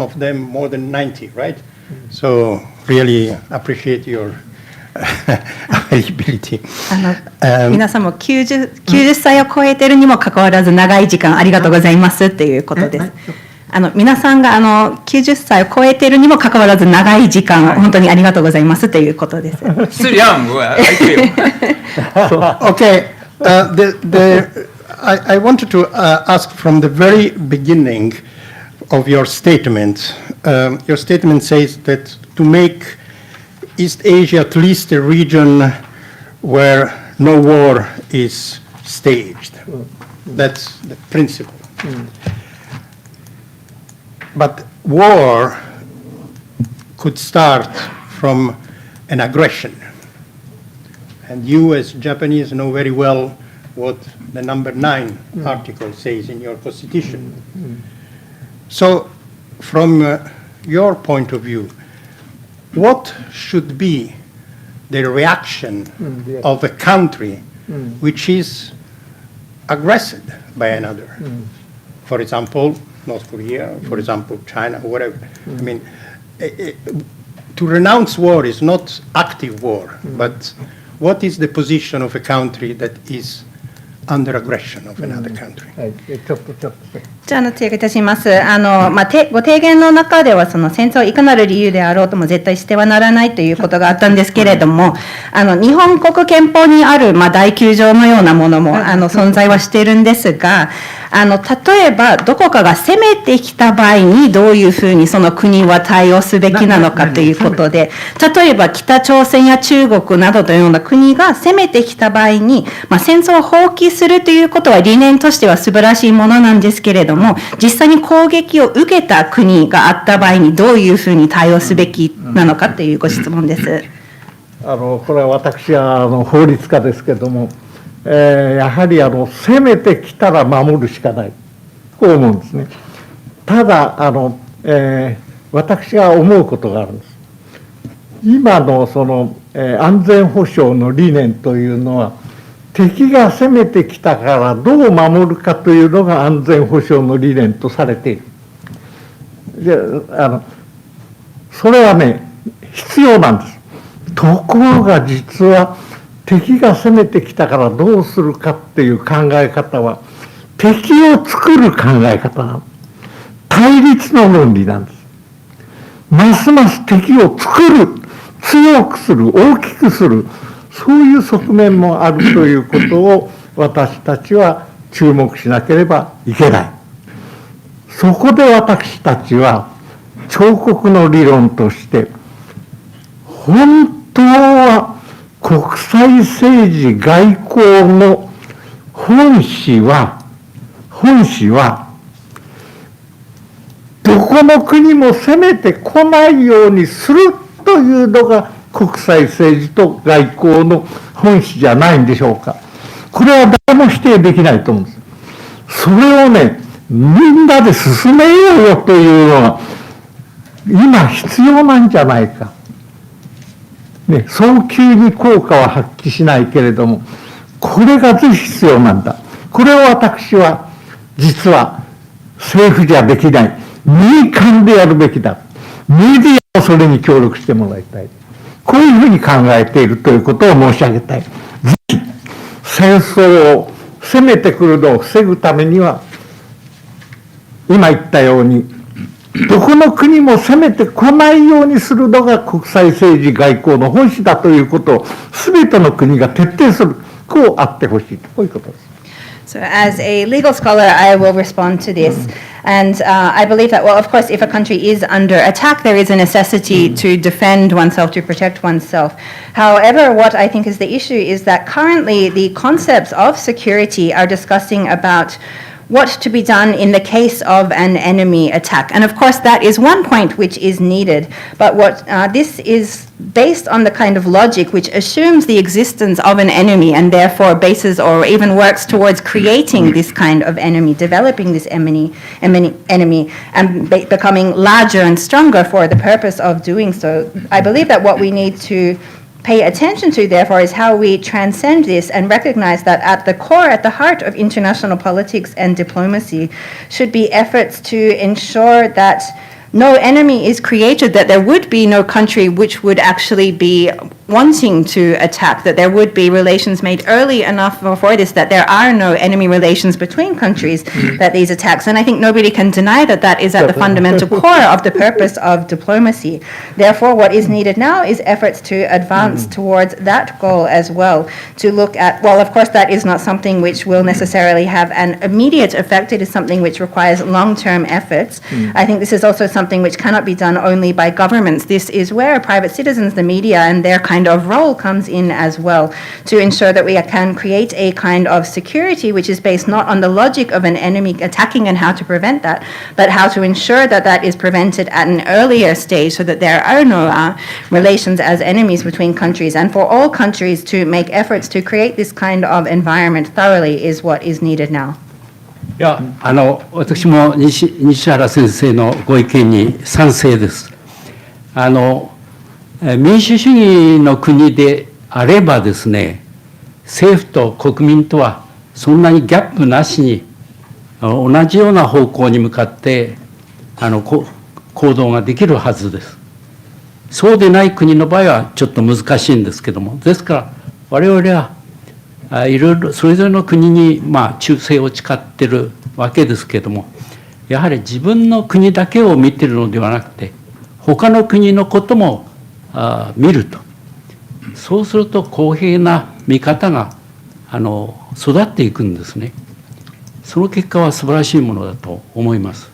of them more than 90, right? So really appreciate your availability. 皆さんも90歳を超えているにもかかわらず長い時間ありがとうございますっていうことです。皆さんが90歳を超えているにもかかわらず長い時間本当にありがとうございますということです。Still young, I feel. Okay. I wanted to ask from the very beginning of your statement. Your statement says that to make East Asia at least a region where no war is staged. That's the principle. But war could start from an aggression. And you as Japanese know very well what the number 9 article says in your constitution. So from your point of view, what should be the reaction of a country which is aggressed by another? For example, North Korea, for example, China, whatever. I mean, to renounce war is not active war, but what is the position of a country that is under aggression of another country? ちょっと。じゃあ追加いたします。ご提言の中ではその戦争いかなる理由であろうとも絶対してはならないということがあったんですけれども、日本国憲法にある第9条のようなものも存在はしているんですが、例えばどこかが攻めてきた場合にどういうふうにその国は対応すべきなのかということで、例えば北朝鮮や中国などのような国が攻めてきた場合に、戦争を放棄するということは理念としては素晴らしいものなんですけれども、実際に攻撃を受けた国があった場合にどういうふうに対応すべきなのかというご質問です。これは私は法律家ですけども、やはり攻めてきたら守るしかない、こう思うんですね。ただ私が思うことがあるんです。今のその、安全保障の理念というのは、敵が攻めてきたからどう守るかというのが安全保障の理念とされている。それはね、必要なんです。ところが実は敵が攻めてきたからどうするかっていう考え方は敵を作る考え方なの。対立の論理なんです。ますます敵を作る、強くする、大きくする、そういう側面もあるということを私たちは注目しなければいけない。そこで私たちは彫刻の理論として本当は国際政治外交の本旨はどこの国も攻めてこないようにするというのが国際政治と外交の本旨じゃないんでしょうか。これは誰も否定できないと思うんです。それをね、みんなで進めようよというのは今必要なんじゃないか。ね、早急に効果は発揮しないけれども、これがぜひ必要なんだ。これを私は実は政府じゃできない。民間でやるべきだ。メディアもそれに協力してもらいたい。こういうふうに考えているということを申し上げたい。ぜひ戦争を攻めてくるのを防ぐためには、今言ったように、どこの国も攻めてこないようにするのが国際政治外交の本旨だということを全ての国が徹底する。こうあってほしい。こういうことです。So as a legal scholar, I will respond to this. And I believe that, well, of course, if a country is under attack, there is a necessity to defend oneself, to protect oneself. However, what I think is the issue is that currently the concepts of security are discussing about what to be done in the case of an enemy attack. And of course, that is one point which is needed. But what this is based on the kind of logic which assumes the existence of an enemy and therefore bases or even works towards creating this kind of enemy, developing this enemy and becoming larger and stronger for the purpose of doing so. I believe that what we need to pay attention to, therefore, is how we transcend this and recognize that at the core, at the heart of international politics and diplomacy should be efforts to ensure that no enemy is created, that there would be no country which would actually be wanting to attack, that there would be relations made early enough before this, that there are no enemy relations between countries, that these attacks, and I think nobody can deny that that is at the fundamental core of the purpose of diplomacy. Therefore, what is needed now is efforts to advance towards that goal as well, to look at, well, of course, that is not something which will necessarily have an immediate effect. It is something which requires long-term efforts. I think this is also something which cannot be done only by governments. This is where private citizens, the media, and their kind of role comes in as well, to ensure that we can create a kind of security which is based not on the logic of an enemy attacking and how to prevent that, but how to ensure that that is prevented at an earlier stage so that there are no relations as enemies between countries. And for all countries to make efforts to create this kind of environment thoroughly is what is needed now. いや、私も西原先生のご意見に賛成です。民主主義の国であればですね、政府と国民とはそんなにギャップなしに同じような方向に向かって行動ができるはずです。そうでない国の場合はちょっと難しいんですけども、ですから我々はいろいろそれぞれの国に忠誠を誓ってるわけですけども、やはり自分の国だけを見てるのではなくて他の国のことも見ると、そうすると公平な見方が育っていくんですね。その結果は素晴らしいものだと思います。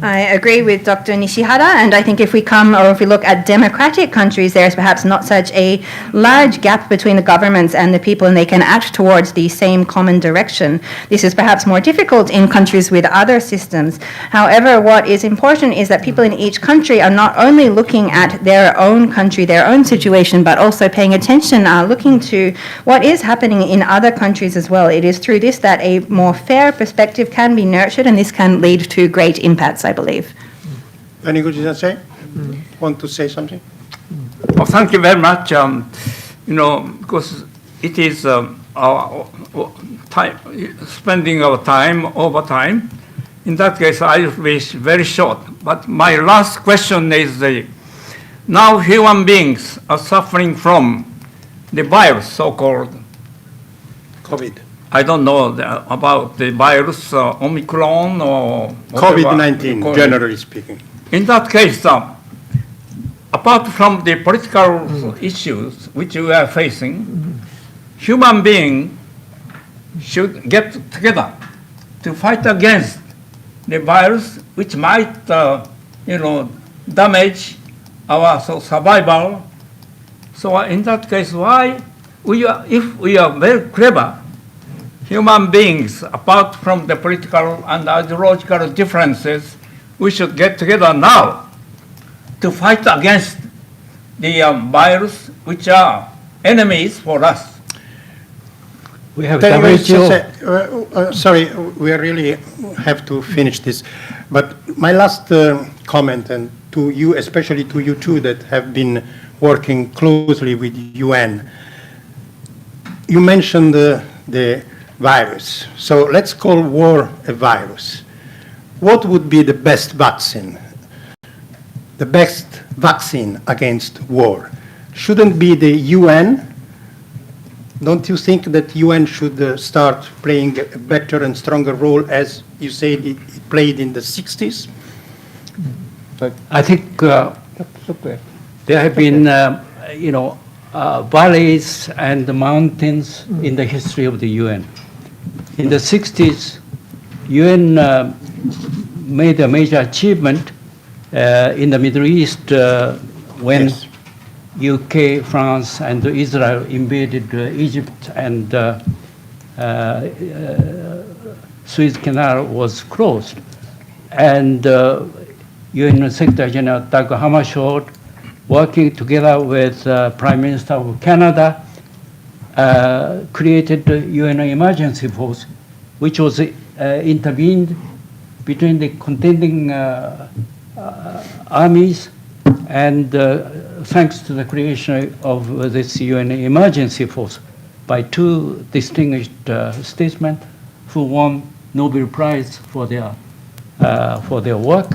I agree with Dr. Nishihara, and I think if we look at democratic countries, there's perhaps not such a large gap between the governments and the people, and they can act towards the same common direction. This is perhaps more difficult in countries with other systems. However, what is important is that people in each country are not only looking at their own country, their own situation, but also paying attention, looking to what is happening in other countries as well. It is through this that a more fair perspective can be nurtured, and this can lead to great impacts, I believe. Taniguchi-sensei, want to say something? Oh, thank you very much. Because it is our time, spending our time over time. In that case, I will be very short. But my last question is, now human beings are suffering from the virus, so-called COVID. I don't know about the virus, Omicron or COVID-19, generally speaking. In that case, apart from the political issues which we are facing, human beings should get together to fight against the virus which might, damage our survival. So in that case, if we are very clever, human beings, apart from the political and ideological differences, we should get together now to fight against the virus, which are enemies for us. We have WHO. Sorry, we really have to finish this. But my last comment, and to you, especially to you two that have been working closely with UN, you mentioned the virus. So let's call war a virus. What would be the best vaccine? The best vaccine against war? Shouldn't be the UN? Don't you think that UN should start playing a better and stronger role, as you said it played in the 60s? I think there have been, valleys and mountains in the history of the UN. in the 60s, UN made a major achievement in the Middle East when Yes. UK, France, and Israel invaded Egypt, and Suez Canal was closed. And UN Secretary General Dag Hammarskjöld, working together with Prime Minister of Canada, created the UN Emergency Force, which was intervened between the contending armies, and thanks to the creation of this UN Emergency Force by two distinguished statesmen who won Nobel Prize for their work,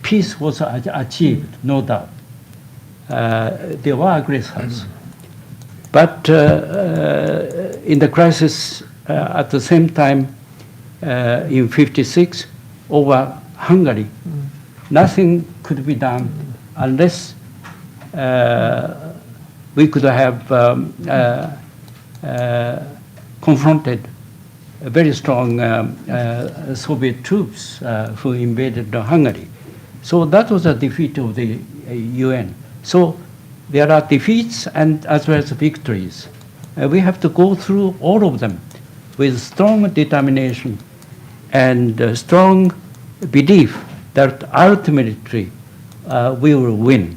peace was achieved, no doubt. There were aggressors. But in the crisis at the same time, in 56, over Hungary, nothing could be done unless we could have confronted very strong Soviet troops who invaded Hungary. So that was a defeat of the UN. So there are defeats and as well as victories. We have to go through all of them with strong determination and strong belief that ultimately we will win.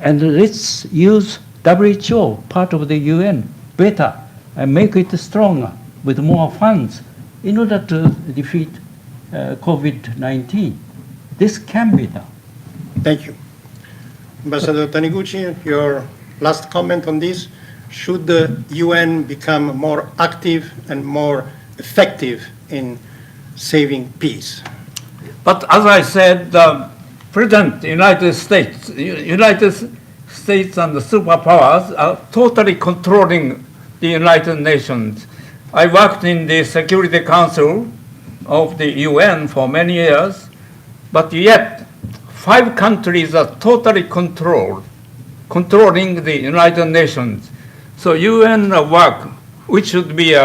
And let's use WHO, part of the UN, better and make it stronger with more funds in order to defeat COVID-19. This can be done. Thank you. Ambassador Taniguchi, your last comment on this. Should the UN become more active and more effective in saving peace? But as I said, the President United States and the superpowers are totally controlling the United Nations. I worked in the Security Council of the UN for many years, but yet 5 countries are totally controlling the United Nations. So UN work, which should be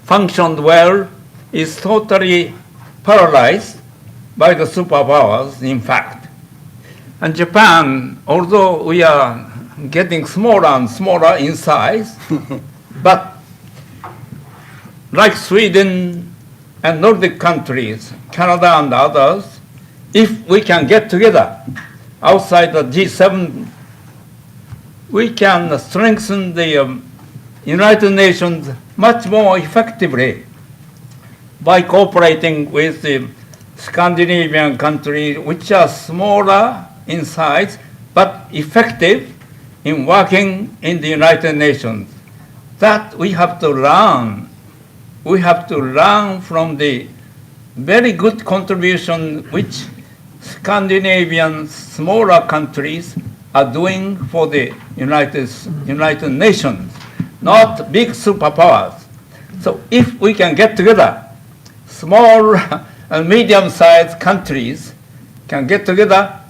functioned well, is totally paralyzed by the superpowers, in fact. And Japan, although we are getting smaller and smaller in size, but like Sweden and Nordic countries, Canada and others, if we can get together outside the G7, we can strengthen the United Nations much more effectively by cooperating with the Scandinavian countries, which are smaller in size, but effective in working in the United Nations. That we have to learn. We have to learn from the very good contribution which Scandinavian smaller countries are doing for the United Nations, not big superpowers. So if we can get together, small and medium-sized countries can get together,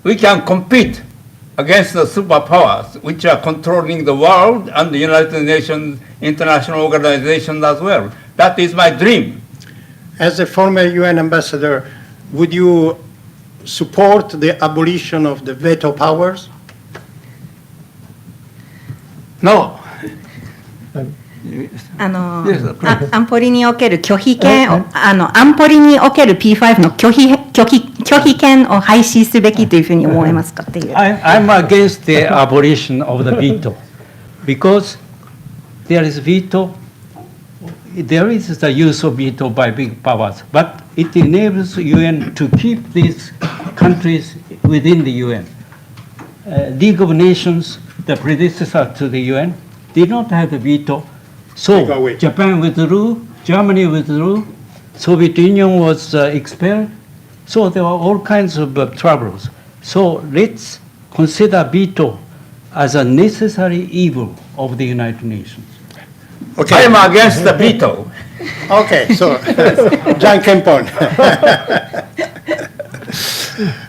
we can compete against the superpowers which are controlling the world and the United Nations international organizations as well. That is my dream. As a former UN ambassador, would you support the abolition of the veto powers? No. 安保理における拒否権を、安保理における P5 の拒否権を廃止すべきというふうに思いますかっていう。I'm against the abolition of the veto because there is veto, there is the use of veto by big powers, but it enables UN to keep these countries within the UN. League of Nations, the predecessor to the UN, did not have the veto. So Japan withdrew, Germany withdrew, Soviet Union was expelled. So there were all kinds of troubles. So let's consider veto as a necessary evil of the United Nations. I am against the veto. Okay, so John Kempon.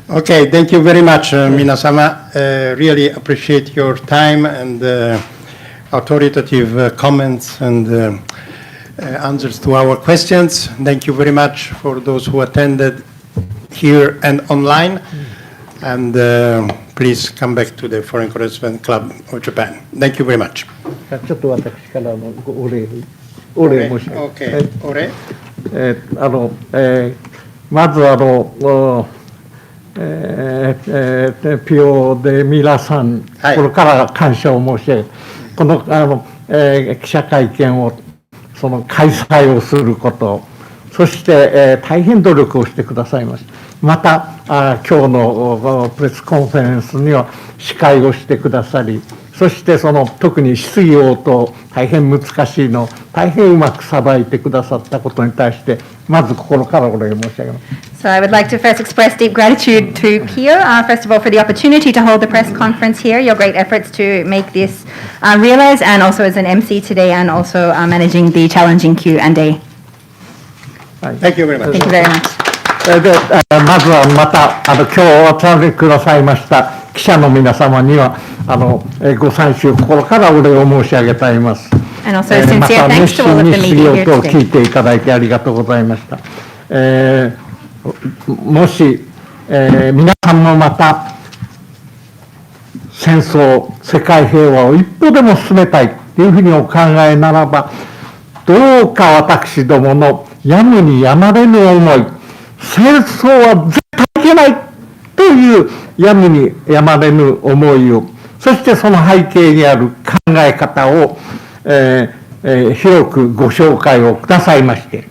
Okay, thank you very much, Minasama. Really appreciate your time and authoritative comments and answers to our questions. Thank you very much for those who attended here and online. And please come back to the Foreign Correspondent Club of Japan. Thank you very much. ちょっと私からのお礼申し上げます。Okay. お礼。まずピオで皆さん、はい、これから感謝を申し上げ、この記者会見をその開催をすること、そして、大変努力をしてくださいました。また今日のプレスコンファレンスには司会をしてくださり、そして特に質疑応答大変難しいの大変うまくさばいてくださったことに対してまず心からお礼申し上げます。So I would like to first express deep gratitude to Pio, first of all, for the opportunity to hold the press conference here, your great efforts to make this realize, and also as an MC today, and also managing the challenging Q&A. Thank you very much. Thank you very much. でまずはまた今日お集めくださいました記者の皆様にはご参集心からお礼を申し上げたいます。And also ま sincere た thanks 熱 to all 心 of に the 質疑 media 応 here 答を聞い today. ていただいてありがとうございました。もし、皆さんもまた戦争世界平和を一歩でも進めたいというふうにお考えならばどうか私どものやむにやまれぬ思い、戦争は絶対いけないというやむにやまれぬ思いを、そしてその背景にある考え方を、広くご紹介をくださいまして、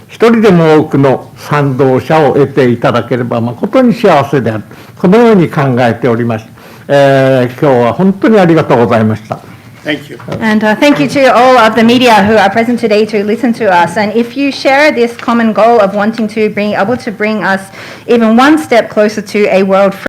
一人でも多くの賛同者を得ていただければ誠に幸せである、このように考えております。今日は本当にありがとうございました。Thank you. And thank you to all of the media who are present today to listen to us. And if you share this common goal of wanting to be able to bring us even one step closer to a world free